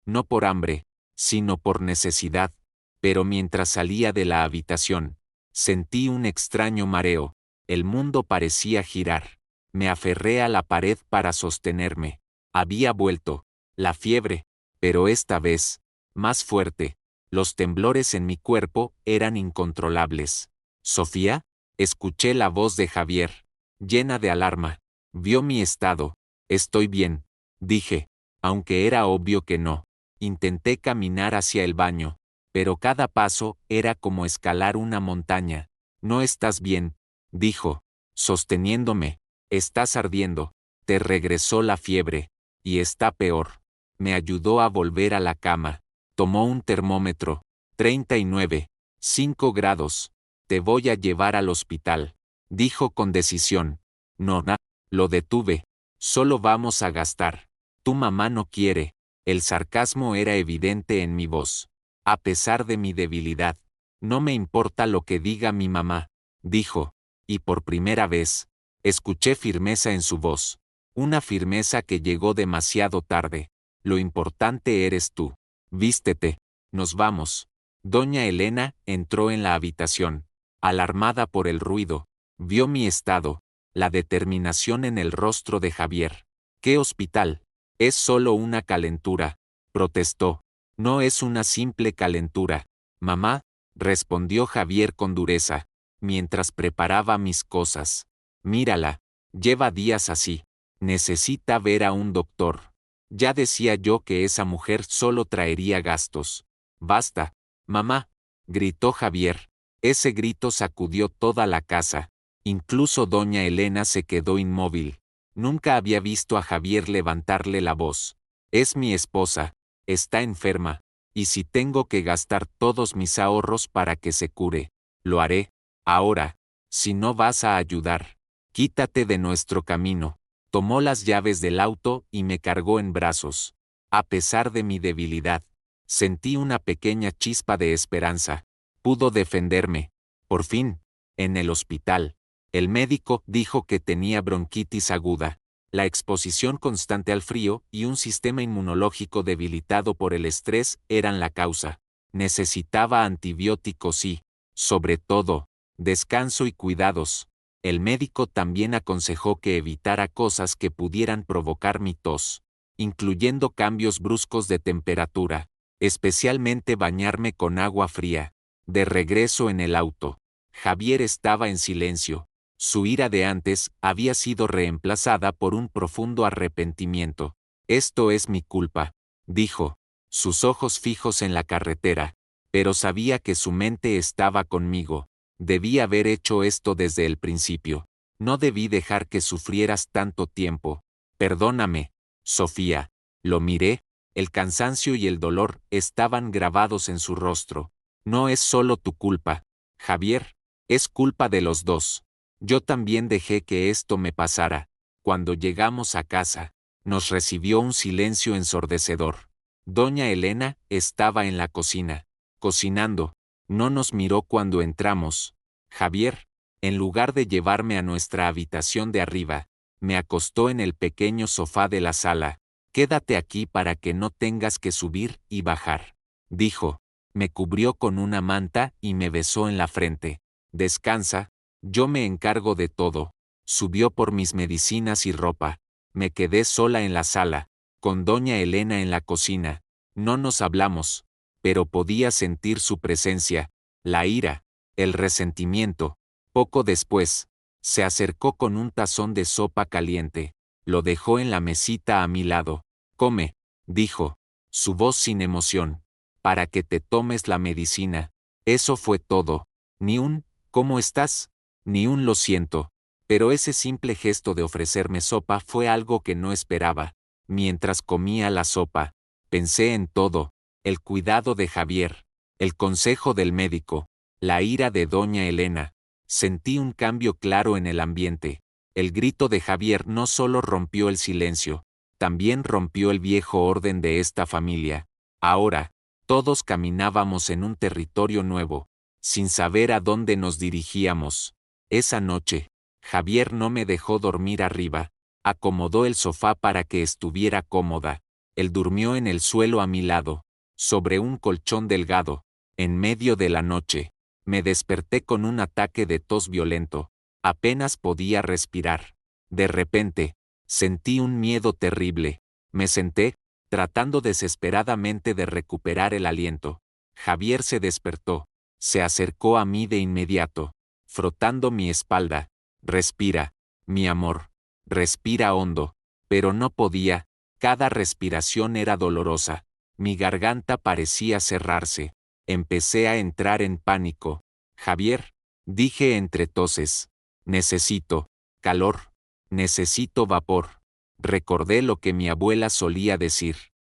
No por hambre, sino por necesidad. Pero mientras salía de la habitación, sentí un extraño mareo. El mundo parecía girar. Me aferré a la pared para sostenerme. Había vuelto. La fiebre. Pero esta vez, más fuerte. Los temblores en mi cuerpo eran incontrolables. ¿Sofía? Escuché la voz de Javier, llena de alarma. Vio mi estado. Estoy bien, dije, aunque era obvio que no. Intenté caminar hacia el baño, pero cada paso era como escalar una montaña. No estás bien, dijo, sosteniéndome. Estás ardiendo. Te regresó la fiebre. Y está peor. Me ayudó a volver a la cama. Tomó un termómetro. 39,5 grados. Te voy a llevar al hospital, dijo con decisión. No, lo detuve. Solo vamos a gastar. Tu mamá no quiere. El sarcasmo era evidente en mi voz. A pesar de mi debilidad. No me importa lo que diga mi mamá, dijo. Y por primera vez, escuché firmeza en su voz. Una firmeza que llegó demasiado tarde. Lo importante eres tú. Vístete. Nos vamos. Doña Elena entró en la habitación. Alarmada por el ruido, vio mi estado, la determinación en el rostro de Javier. ¿Qué hospital? Es solo una calentura, protestó. No es una simple calentura. Mamá, respondió Javier con dureza, mientras preparaba mis cosas. Mírala, lleva días así. Necesita ver a un doctor. Ya decía yo que esa mujer solo traería gastos. Basta, mamá, gritó Javier. Ese grito sacudió toda la casa. Incluso doña Elena se quedó inmóvil. Nunca había visto a Javier levantarle la voz. Es mi esposa, está enferma, y si tengo que gastar todos mis ahorros para que se cure, lo haré. Ahora, si no vas a ayudar, quítate de nuestro camino. Tomó las llaves del auto y me cargó en brazos. A pesar de mi debilidad, sentí una pequeña chispa de esperanza. Pudo defenderme. Por fin, en el hospital, el médico dijo que tenía bronquitis aguda, la exposición constante al frío y un sistema inmunológico debilitado por el estrés eran la causa. Necesitaba antibióticos y, sobre todo, descanso y cuidados. El médico también aconsejó que evitara cosas que pudieran provocar mi tos, incluyendo cambios bruscos de temperatura. especialmente bañarme con agua fría. De regreso en el auto, Javier estaba en silencio. Su ira de antes había sido reemplazada por un profundo arrepentimiento. Esto es mi culpa, dijo, sus ojos fijos en la carretera, pero sabía que su mente estaba conmigo. Debí haber hecho esto desde el principio. No debí dejar que sufrieras tanto tiempo. Perdóname, Sofía. Lo miré, el cansancio y el dolor estaban grabados en su rostro. No es solo tu culpa, Javier, es culpa de los dos. Yo también dejé que esto me pasara. Cuando llegamos a casa, nos recibió un silencio ensordecedor. Doña Elena estaba en la cocina, cocinando. No nos miró cuando entramos. Javier, en lugar de llevarme a nuestra habitación de arriba, me acostó en el pequeño sofá de la sala. Quédate aquí para que no tengas que subir y bajar, dijo. Me cubrió con una manta y me besó en la frente. Descansa, yo me encargo de todo. Subió por mis medicinas y ropa. Me quedé sola en la sala, con doña Elena en la cocina. No nos hablamos, pero podía sentir su presencia, la ira, el resentimiento. Poco después, se acercó con un tazón de sopa caliente. Lo dejó en la mesita a mi lado. Come, dijo, su voz sin emoción, para que te tomes la medicina. Eso fue todo. Ni un, ¿cómo estás? Ni un lo siento. Pero ese simple gesto de ofrecerme sopa fue algo que no esperaba. Mientras comía la sopa, pensé en todo, el cuidado de Javier, el consejo del médico, la ira de doña Elena. Sentí un cambio claro en el ambiente. El grito de Javier no solo rompió el silencio, también rompió el viejo orden de esta familia. Ahora, todos caminábamos en un territorio nuevo, sin saber a dónde nos dirigíamos. Esa noche, Javier no me dejó dormir arriba, acomodó el sofá para que estuviera cómoda. Él durmió en el suelo a mi lado, sobre un colchón delgado. En medio de la noche, me desperté con un ataque de tos violento. Apenas podía respirar. De repente, sentí un miedo terrible. Me senté, tratando desesperadamente de recuperar el aliento. Javier se despertó. Se acercó a mí de inmediato, frotando mi espalda. Respira, mi amor. Respira hondo. Pero no podía. Cada respiración era dolorosa. Mi garganta parecía cerrarse. Empecé a entrar en pánico. Javier, dije entre toses. Necesito calor. Necesito vapor. Recordé lo que mi abuela solía decir,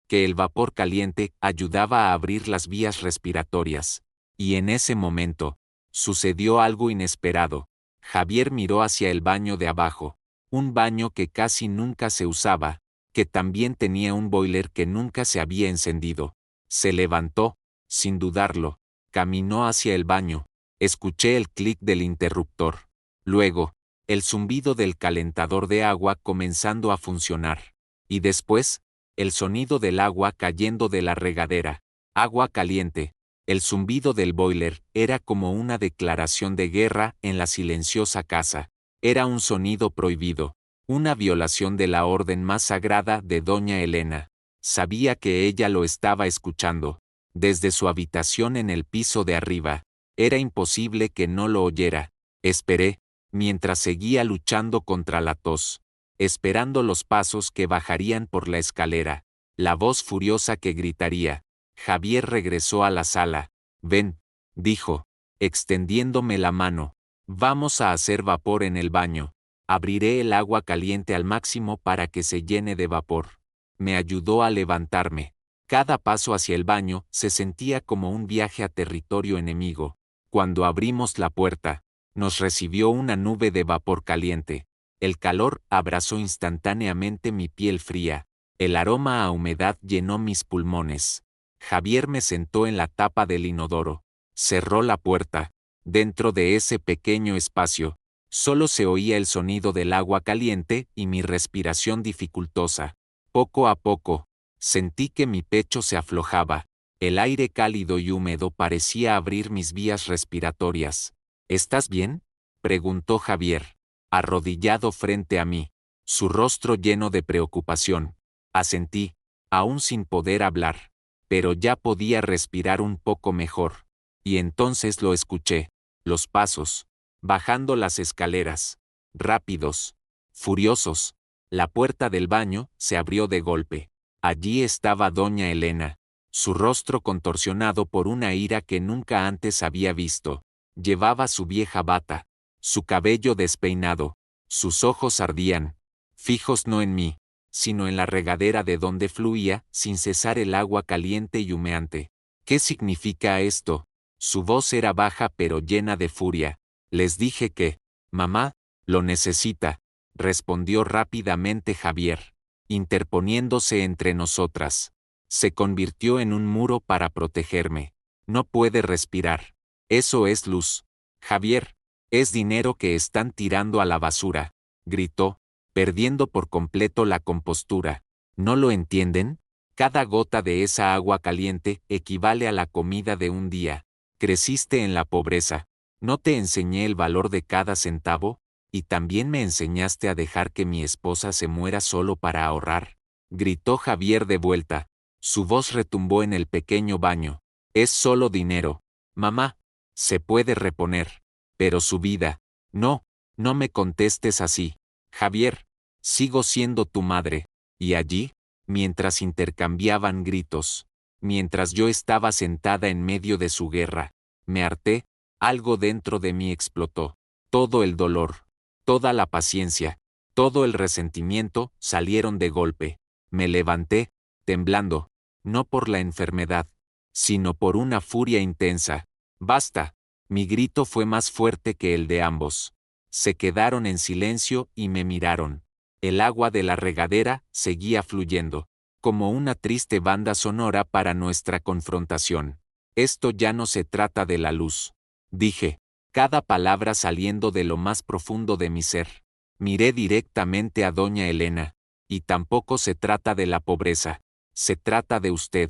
que el vapor caliente ayudaba a abrir las vías respiratorias. Y en ese momento, sucedió algo inesperado. Javier miró hacia el baño de abajo, un baño que casi nunca se usaba, que también tenía un boiler que nunca se había encendido. Se levantó, sin dudarlo, caminó hacia el baño. Escuché el clic del interruptor. Luego, el zumbido del calentador de agua comenzando a funcionar. Y después, el sonido del agua cayendo de la regadera. Agua caliente. El zumbido del boiler era como una declaración de guerra en la silenciosa casa. Era un sonido prohibido, una violación de la orden más sagrada de doña Elena. Sabía que ella lo estaba escuchando, desde su habitación en el piso de arriba. Era imposible que no lo oyera. Esperé, mientras seguía luchando contra la tos, esperando los pasos que bajarían por la escalera, la voz furiosa que gritaría. Javier regresó a la sala. Ven, dijo, extendiéndome la mano. Vamos a hacer vapor en el baño. Abriré el agua caliente al máximo para que se llene de vapor. Me ayudó a levantarme. Cada paso hacia el baño se sentía como un viaje a territorio enemigo. Cuando abrimos la puerta, nos recibió una nube de vapor caliente. El calor abrazó instantáneamente mi piel fría. El aroma a humedad llenó mis pulmones. Javier me sentó en la tapa del inodoro. Cerró la puerta. Dentro de ese pequeño espacio, solo se oía el sonido del agua caliente y mi respiración dificultosa. Poco a poco, sentí que mi pecho se aflojaba. El aire cálido y húmedo parecía abrir mis vías respiratorias. ¿Estás bien?, preguntó Javier, arrodillado frente a mí, su rostro lleno de preocupación. Asentí, aún sin poder hablar. pero ya podía respirar un poco mejor. Y entonces lo escuché. Los pasos. Bajando las escaleras. Rápidos. Furiosos. La puerta del baño se abrió de golpe. Allí estaba doña Elena, su rostro contorsionado por una ira que nunca antes había visto. Llevaba su vieja bata, su cabello despeinado, sus ojos ardían, fijos no en mí, sino en la regadera de donde fluía sin cesar el agua caliente y humeante. ¿Qué significa esto? Su voz era baja pero llena de furia. Les dije que, mamá, lo necesita, respondió rápidamente Javier, interponiéndose entre nosotras. Se convirtió en un muro para protegerme. No puede respirar. Eso es luz. Javier, es dinero que están tirando a la basura, gritó, perdiendo por completo la compostura. ¿No lo entienden? Cada gota de esa agua caliente equivale a la comida de un día. Creciste en la pobreza. ¿No te enseñé el valor de cada centavo? ¿Y también me enseñaste a dejar que mi esposa se muera solo para ahorrar? Gritó Javier de vuelta. Su voz retumbó en el pequeño baño. Es solo dinero. Mamá, se puede reponer. Pero su vida. No, no me contestes así. Javier, sigo siendo tu madre. Y allí, mientras intercambiaban gritos, mientras yo estaba sentada en medio de su guerra, me harté, algo dentro de mí explotó. Todo el dolor, toda la paciencia, todo el resentimiento salieron de golpe. Me levanté, temblando, no por la enfermedad, sino por una furia intensa. ¡Basta! Mi grito fue más fuerte que el de ambos. Se quedaron en silencio y me miraron. El agua de la regadera seguía fluyendo, como una triste banda sonora para nuestra confrontación. Esto ya no se trata de la luz, dije, cada palabra saliendo de lo más profundo de mi ser. Miré directamente a doña Elena. Y tampoco se trata de la pobreza. Se trata de usted,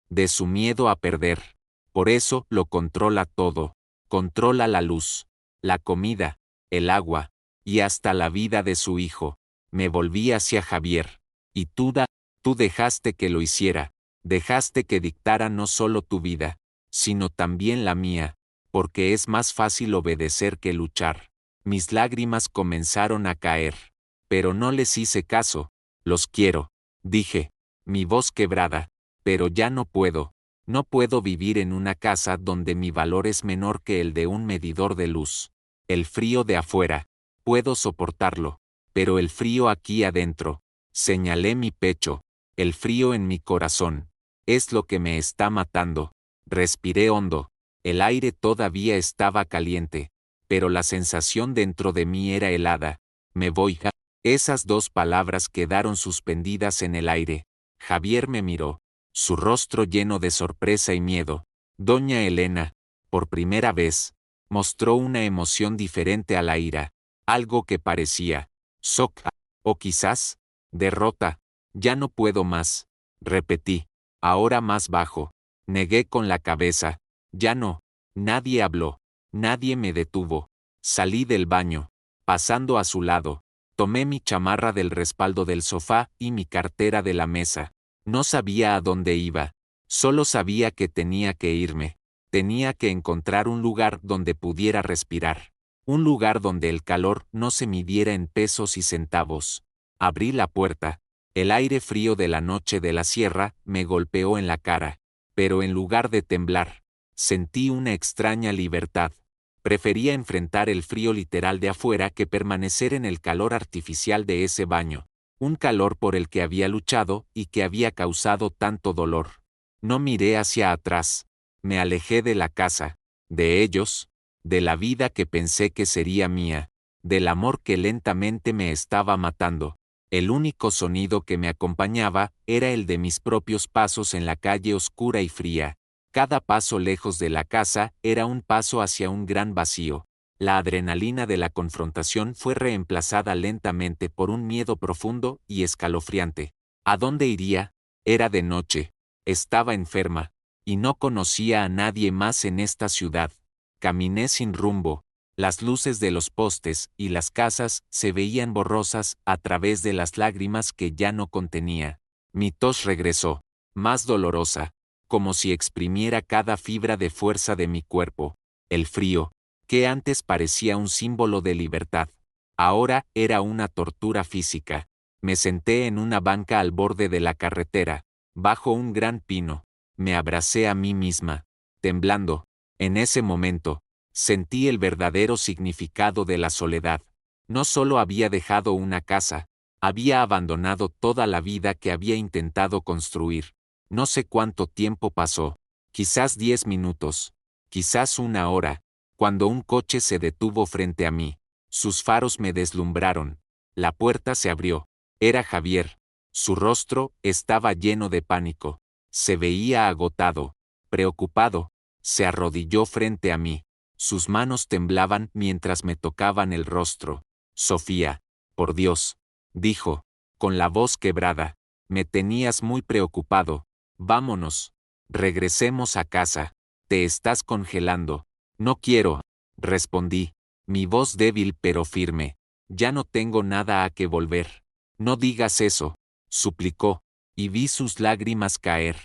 de su miedo a perder. Por eso lo controla todo. Controla la luz, la comida, el agua, y hasta la vida de su hijo. Me volví hacia Javier. Y tú dejaste que lo hiciera. Dejaste que dictara no solo tu vida, sino también la mía, porque es más fácil obedecer que luchar. Mis lágrimas comenzaron a caer. Pero no les hice caso. Los quiero, dije, mi voz quebrada, pero ya no puedo. No puedo vivir en una casa donde mi valor es menor que el de un medidor de luz. El frío de afuera, puedo soportarlo, pero el frío aquí adentro, señalé mi pecho, el frío en mi corazón, es lo que me está matando. Respiré hondo, el aire todavía estaba caliente, pero la sensación dentro de mí era helada. Me voy. Esas dos palabras quedaron suspendidas en el aire. Javier me miró, su rostro lleno de sorpresa y miedo. Doña Elena, por primera vez, mostró una emoción diferente a la ira, algo que parecía shock, o quizás derrota. Ya no puedo más, repetí, ahora más bajo. Negué con la cabeza. Ya no. Nadie habló, nadie me detuvo. Salí del baño, pasando a su lado. Tomé mi chamarra del respaldo del sofá y mi cartera de la mesa. No sabía a dónde iba. Solo sabía que tenía que irme. Tenía que encontrar un lugar donde pudiera respirar. Un lugar donde el calor no se midiera en pesos y centavos. Abrí la puerta. El aire frío de la noche de la sierra me golpeó en la cara. Pero en lugar de temblar, sentí una extraña libertad. Prefería enfrentar el frío literal de afuera que permanecer en el calor artificial de ese baño, un calor por el que había luchado y que había causado tanto dolor. No miré hacia atrás, me alejé de la casa, de ellos, de la vida que pensé que sería mía, del amor que lentamente me estaba matando. El único sonido que me acompañaba era el de mis propios pasos en la calle oscura y fría. Cada paso lejos de la casa era un paso hacia un gran vacío. La adrenalina de la confrontación fue reemplazada lentamente por un miedo profundo y escalofriante. ¿A dónde iría? Era de noche. Estaba enferma. Y no conocía a nadie más en esta ciudad. Caminé sin rumbo. Las luces de los postes y las casas se veían borrosas a través de las lágrimas que ya no contenía. Mi tos regresó, más dolorosa, como si exprimiera cada fibra de fuerza de mi cuerpo. El frío, que antes parecía un símbolo de libertad, ahora era una tortura física. Me senté en una banca al borde de la carretera, bajo un gran pino. Me abracé a mí misma, temblando. En ese momento, sentí el verdadero significado de la soledad. No solo había dejado una casa, había abandonado toda la vida que había intentado construir. No sé cuánto tiempo pasó, quizás 10 minutos, quizás una hora, cuando un coche se detuvo frente a mí. Sus faros me deslumbraron. La puerta se abrió. Era Javier. Su rostro estaba lleno de pánico. Se veía agotado, preocupado. Se arrodilló frente a mí. Sus manos temblaban mientras me tocaban el rostro. Sofía, por Dios, dijo, con la voz quebrada, me tenías muy preocupado. Vámonos. Regresemos a casa. Te estás congelando. No quiero, respondí, mi voz débil pero firme. Ya no tengo nada a que volver. No digas eso, suplicó, y vi sus lágrimas caer.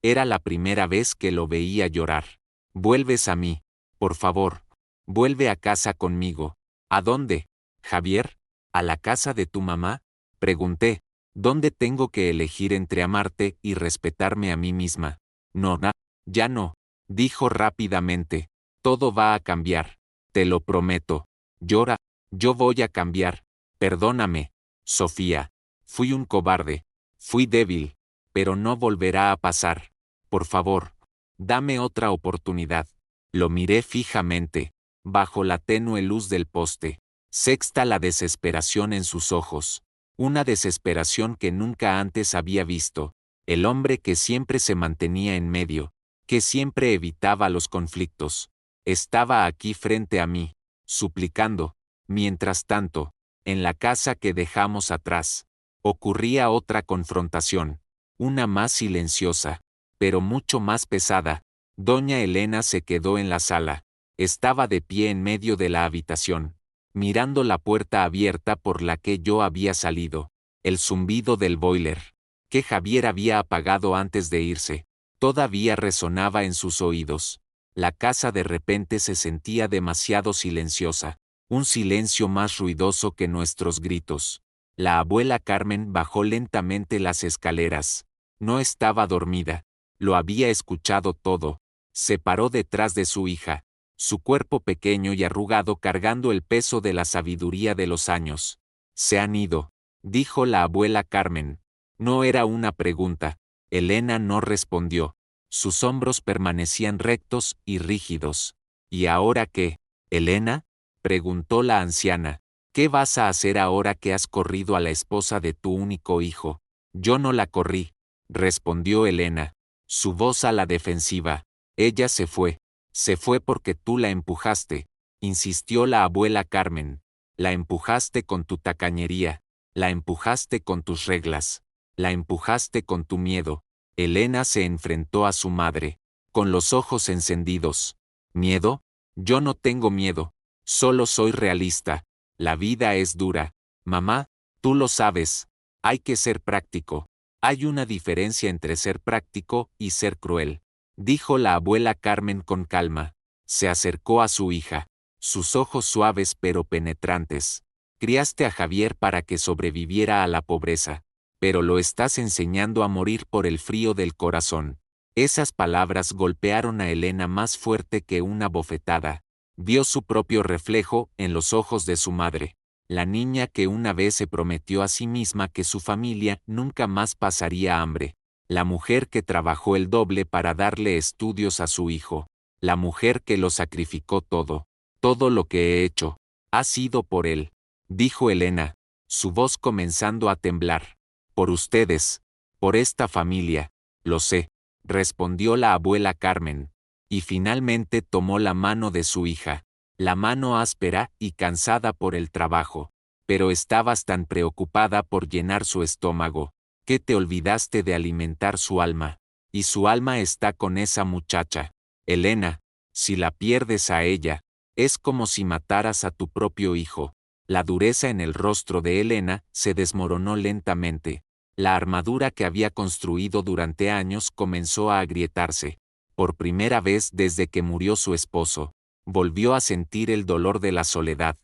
Era la primera vez que lo veía llorar. Vuelves a mí, por favor. Vuelve a casa conmigo. ¿A dónde, Javier? ¿A la casa de tu mamá? Pregunté. ¿Dónde tengo que elegir entre amarte y respetarme a mí misma? No, ya no, dijo rápidamente. Todo va a cambiar. Te lo prometo. Llora. Yo voy a cambiar. Perdóname, Sofía. Fui un cobarde. Fui débil. Pero no volverá a pasar. Por favor, dame otra oportunidad. Lo miré fijamente, bajo la tenue luz del poste. Sexta la desesperación en sus ojos. Una desesperación que nunca antes había visto. El hombre que siempre se mantenía en medio, que siempre evitaba los conflictos, estaba aquí frente a mí, suplicando. Mientras tanto, en la casa que dejamos atrás, ocurría otra confrontación, una más silenciosa, pero mucho más pesada. Doña Elena se quedó en la sala. Estaba de pie en medio de la habitación, mirando la puerta abierta por la que yo había salido. El zumbido del boiler, que Javier había apagado antes de irse, todavía resonaba en sus oídos. La casa de repente se sentía demasiado silenciosa, un silencio más ruidoso que nuestros gritos. La abuela Carmen bajó lentamente las escaleras. No estaba dormida, lo había escuchado todo. Se paró detrás de su hija, su cuerpo pequeño y arrugado cargando el peso de la sabiduría de los años. Se han ido, dijo la abuela Carmen. No era una pregunta. Elena no respondió. Sus hombros permanecían rectos y rígidos. ¿Y ahora qué, Elena? Preguntó la anciana. ¿Qué vas a hacer ahora que has corrido a la esposa de tu único hijo? Yo no la corrí, respondió Elena, su voz a la defensiva. Ella se fue. Se fue porque tú la empujaste, insistió la abuela Carmen. La empujaste con tu tacañería, la empujaste con tus reglas, la empujaste con tu miedo. Elena se enfrentó a su madre, con los ojos encendidos. ¿Miedo? Yo no tengo miedo, solo soy realista. La vida es dura. Mamá, tú lo sabes. Hay que ser práctico. Hay una diferencia entre ser práctico y ser cruel, dijo la abuela Carmen con calma. Se acercó a su hija, sus ojos suaves pero penetrantes. Criaste a Javier para que sobreviviera a la pobreza, pero lo estás enseñando a morir por el frío del corazón. Esas palabras golpearon a Elena más fuerte que una bofetada. Vio su propio reflejo en los ojos de su madre, la niña que una vez se prometió a sí misma que su familia nunca más pasaría hambre, la mujer que trabajó el doble para darle estudios a su hijo, la mujer que lo sacrificó todo. Todo lo que he hecho ha sido por él, dijo Elena, su voz comenzando a temblar. Por ustedes, por esta familia, lo sé, respondió la abuela Carmen. Y finalmente tomó la mano de su hija, la mano áspera y cansada por el trabajo. Pero estabas tan preocupada por llenar su estómago, que te olvidaste de alimentar su alma. Y su alma está con esa muchacha. Elena, si la pierdes a ella, es como si mataras a tu propio hijo. La dureza en el rostro de Elena se desmoronó lentamente. La armadura que había construido durante años comenzó a agrietarse. Por primera vez desde que murió su esposo, volvió a sentir el dolor de la soledad.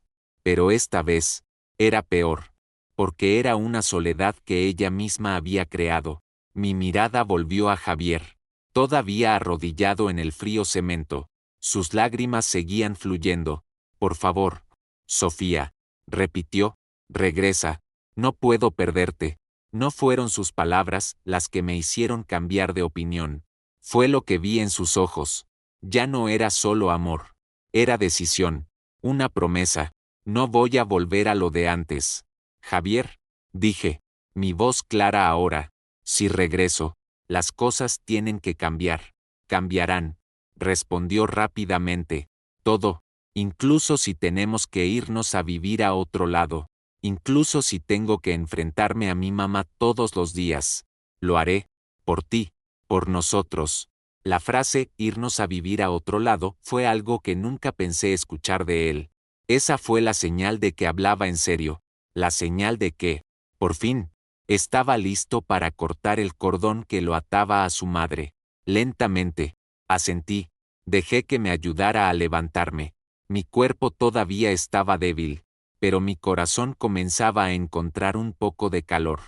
Pero esta vez, era peor. Porque era una soledad que ella misma había creado. Mi mirada volvió a Javier, todavía arrodillado en el frío cemento. Sus lágrimas seguían fluyendo. Por favor, Sofía, repitió, regresa. No puedo perderte. No fueron sus palabras las que me hicieron cambiar de opinión. Fue lo que vi en sus ojos. Ya no era solo amor. Era decisión. Una promesa. No voy a volver a lo de antes. Javier, dije, mi voz clara ahora. Si regreso, las cosas tienen que cambiar. Cambiarán. Respondió rápidamente. Todo, incluso si tenemos que irnos a vivir a otro lado. Incluso si tengo que enfrentarme a mi mamá todos los días. Lo haré. Por ti. Por nosotros. La frase irnos a vivir a otro lado fue algo que nunca pensé escuchar de él. Esa fue la señal de que hablaba en serio. La señal de que, por fin, estaba listo para cortar el cordón que lo ataba a su madre. Lentamente, asentí. Dejé que me ayudara a levantarme. Mi cuerpo todavía estaba débil, pero mi corazón comenzaba a encontrar un poco de calor.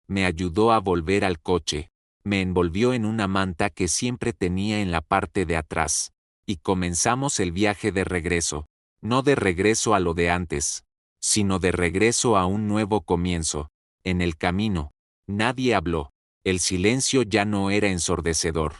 Me ayudó a volver al coche. Me envolvió en una manta que siempre tenía en la parte de atrás. Y comenzamos el viaje de regreso. No de regreso a lo de antes, sino de regreso a un nuevo comienzo. En el camino, nadie habló. El silencio ya no era ensordecedor.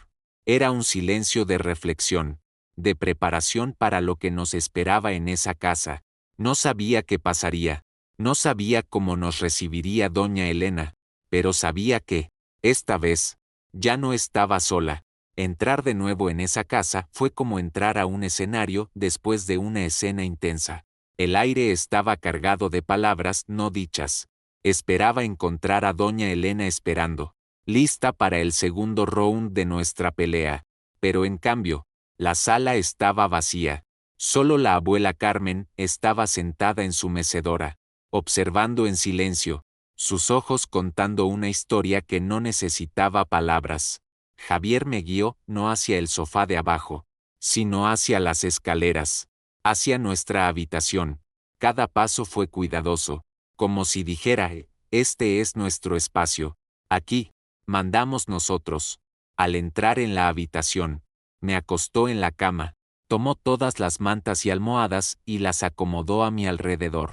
Era un silencio de reflexión, de preparación para lo que nos esperaba en esa casa. No sabía qué pasaría. No sabía cómo nos recibiría doña Elena, pero sabía que, esta vez, ya no estaba sola. Entrar de nuevo en esa casa fue como entrar a un escenario después de una escena intensa. El aire estaba cargado de palabras no dichas. Esperaba encontrar a doña Elena esperando, lista para el segundo round de nuestra pelea. Pero en cambio, la sala estaba vacía. Solo la abuela Carmen estaba sentada en su mecedora, observando en silencio, sus ojos contando una historia que no necesitaba palabras. Javier me guió no hacia el sofá de abajo, sino hacia las escaleras, hacia nuestra habitación. Cada paso fue cuidadoso, como si dijera, este es nuestro espacio. Aquí, mandamos nosotros. Al entrar en la habitación, me acostó en la cama, tomó todas las mantas y almohadas y las acomodó a mi alrededor.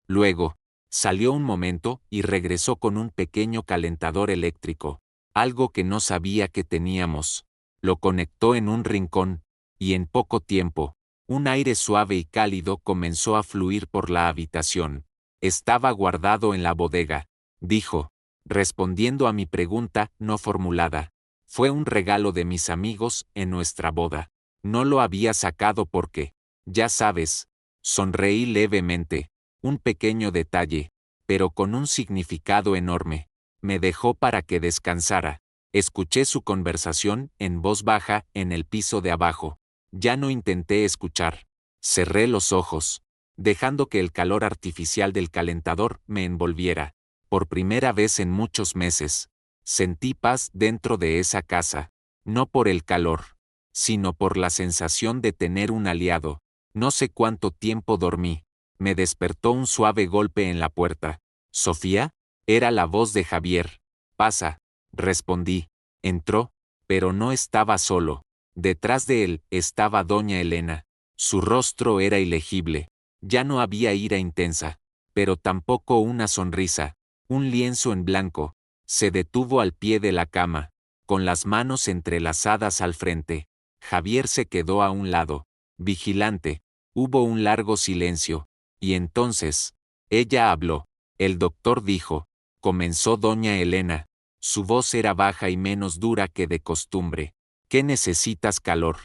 Luego, salió un momento y regresó con un pequeño calentador eléctrico, algo que no sabía que teníamos. Lo conectó en un rincón, y en poco tiempo, un aire suave y cálido comenzó a fluir por la habitación. Estaba guardado en la bodega, dijo, respondiendo a mi pregunta no formulada. Fue un regalo de mis amigos en nuestra boda. No lo había sacado porque, ya sabes, sonreí levemente, un pequeño detalle, pero con un significado enorme. Me dejó para que descansara. Escuché su conversación en voz baja en el piso de abajo. Ya no intenté escuchar. Cerré los ojos, dejando que el calor artificial del calentador me envolviera. Por primera vez en muchos meses, sentí paz dentro de esa casa, no por el calor, sino por la sensación de tener un aliado. No sé cuánto tiempo dormí. Me despertó un suave golpe en la puerta. ¿Sofía? Era la voz de Javier. Pasa, respondí. Entró, pero no estaba solo. Detrás de él estaba doña Elena. Su rostro era ilegible. Ya no había ira intensa, pero tampoco una sonrisa. Un lienzo en blanco. Se detuvo al pie de la cama, con las manos entrelazadas al frente. Javier se quedó a un lado, vigilante. Hubo un largo silencio, y entonces, ella habló. El doctor dijo, comenzó doña Elena. Su voz era baja y menos dura que de costumbre. ¿Qué necesitas calor?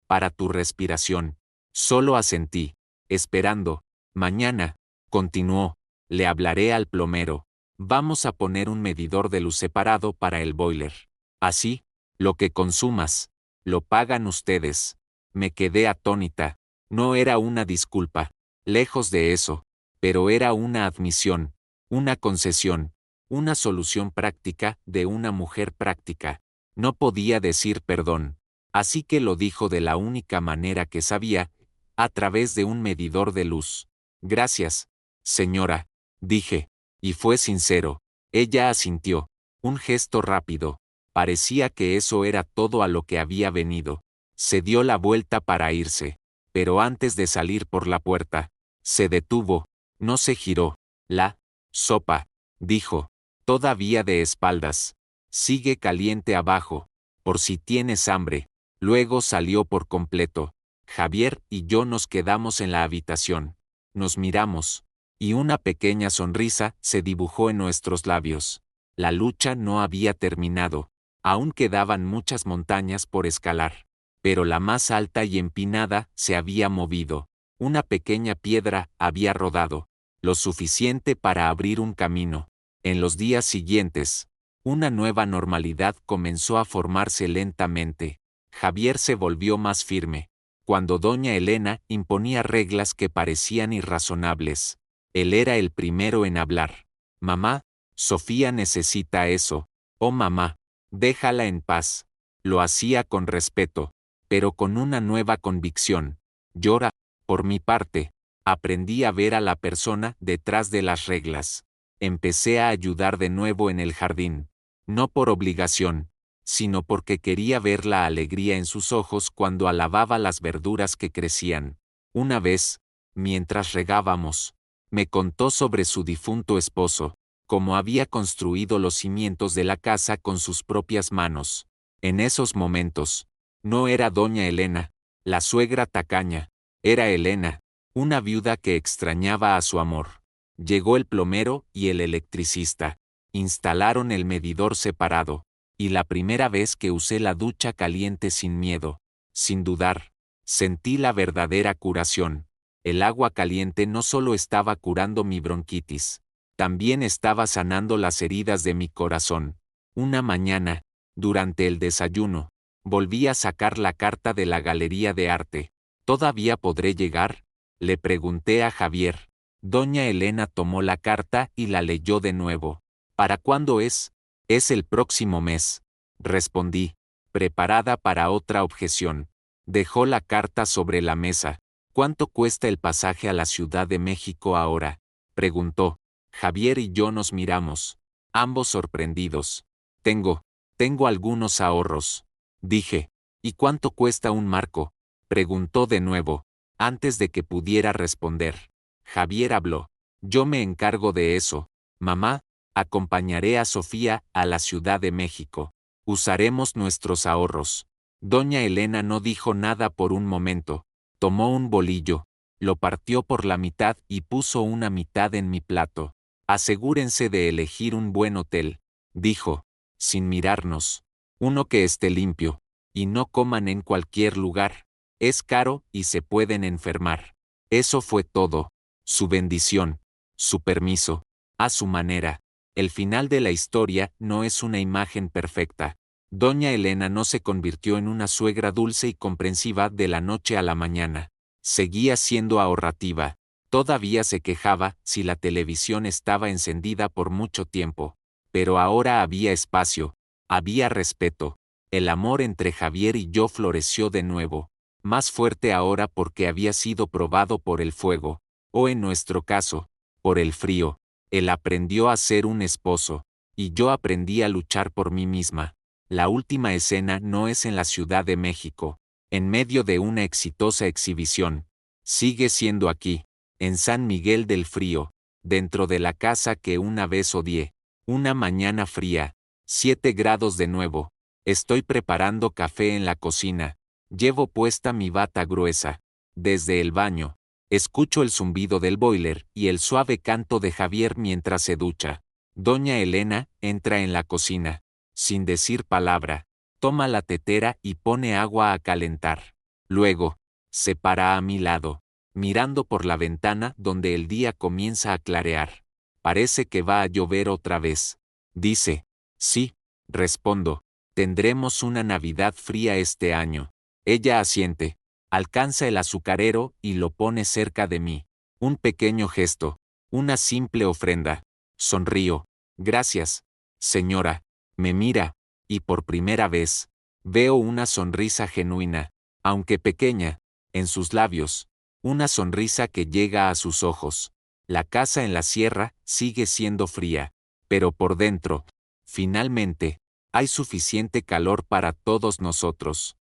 Para tu respiración. Solo asentí, esperando. Mañana, continuó, le hablaré al plomero. Vamos a poner un medidor de luz separado para el boiler. Así, lo que consumas, lo pagan ustedes. Me quedé atónita. No era una disculpa, lejos de eso, pero era una admisión, una concesión. Una solución práctica de una mujer práctica. No podía decir perdón. Así que lo dijo de la única manera que sabía, a través de un medidor de luz. Gracias, señora, dije. Y fue sincero. Ella asintió. Un gesto rápido. Parecía que eso era todo a lo que había venido. Se dio la vuelta para irse. Pero antes de salir por la puerta, se detuvo. No se giró. La sopa, dijo. Todavía de espaldas. Sigue caliente abajo. Por si tienes hambre. Luego salió por completo. Javier y yo nos quedamos en la habitación. Nos miramos. Y una pequeña sonrisa se dibujó en nuestros labios. La lucha no había terminado. Aún quedaban muchas montañas por escalar. Pero la más alta y empinada se había movido. Una pequeña piedra había rodado. Lo suficiente para abrir un camino. En los días siguientes, una nueva normalidad comenzó a formarse lentamente. Javier se volvió más firme. Cuando doña Elena imponía reglas que parecían irrazonables, él era el primero en hablar. Mamá, Sofía necesita eso. Oh mamá, déjala en paz. Lo hacía con respeto, pero con una nueva convicción. Llora, por mi parte, aprendí a ver a la persona detrás de las reglas. Empecé a ayudar de nuevo en el jardín. No por obligación, sino porque quería ver la alegría en sus ojos cuando alababa las verduras que crecían. Una vez, mientras regábamos, me contó sobre su difunto esposo, cómo había construido los cimientos de la casa con sus propias manos. En esos momentos, no era doña Elena, la suegra tacaña, era Elena, una viuda que extrañaba a su amor. Llegó el plomero y el electricista. Instalaron el medidor separado. Y la primera vez que usé la ducha caliente sin miedo, sin dudar, sentí la verdadera curación. El agua caliente no solo estaba curando mi bronquitis, también estaba sanando las heridas de mi corazón. Una mañana, durante el desayuno, volví a sacar la carta de la galería de arte. ¿Todavía podré llegar?, le pregunté a Javier. Doña Elena tomó la carta y la leyó de nuevo. ¿Para cuándo es? Es el próximo mes, respondí, preparada para otra objeción. Dejó la carta sobre la mesa. ¿Cuánto cuesta el pasaje a la Ciudad de México ahora?, preguntó. Javier y yo nos miramos, ambos sorprendidos. Tengo algunos ahorros, dije. ¿Y cuánto cuesta un marco?, preguntó de nuevo. Antes de que pudiera responder, Javier habló. Yo me encargo de eso, mamá. Acompañaré a Sofía a la Ciudad de México. Usaremos nuestros ahorros. Doña Elena no dijo nada por un momento. Tomó un bolillo, lo partió por la mitad y puso una mitad en mi plato. Asegúrense de elegir un buen hotel, dijo, sin mirarnos. Uno que esté limpio, y no coman en cualquier lugar. Es caro y se pueden enfermar. Eso fue todo. Su bendición, su permiso, a su manera. El final de la historia no es una imagen perfecta. Doña Elena no se convirtió en una suegra dulce y comprensiva de la noche a la mañana. Seguía siendo ahorrativa. Todavía se quejaba si la televisión estaba encendida por mucho tiempo. Pero ahora había espacio, había respeto. El amor entre Javier y yo floreció de nuevo. Más fuerte ahora porque había sido probado por el fuego, o en nuestro caso, por el frío. Él aprendió a ser un esposo, y yo aprendí a luchar por mí misma. La última escena no es en la Ciudad de México, en medio de una exitosa exhibición. Sigue siendo aquí, en San Miguel del Frío, dentro de la casa que una vez odié. Una mañana fría, 7 grados de nuevo. Estoy preparando café en la cocina. Llevo puesta mi bata gruesa. Desde el baño, escucho el zumbido del boiler y el suave canto de Javier mientras se ducha. Doña Elena entra en la cocina. Sin decir palabra, toma la tetera y pone agua a calentar. Luego, se para a mi lado, mirando por la ventana donde el día comienza a clarear. Parece que va a llover otra vez. Dice. Sí, respondo. Tendremos una Navidad fría este año. Ella asiente. Alcanza el azucarero y lo pone cerca de mí. Un pequeño gesto. Una simple ofrenda. Sonrío. Gracias, señora. Me mira, y por primera vez, veo una sonrisa genuina, aunque pequeña, en sus labios, una sonrisa que llega a sus ojos. La casa en la sierra sigue siendo fría, pero por dentro, finalmente, hay suficiente calor para todos nosotros.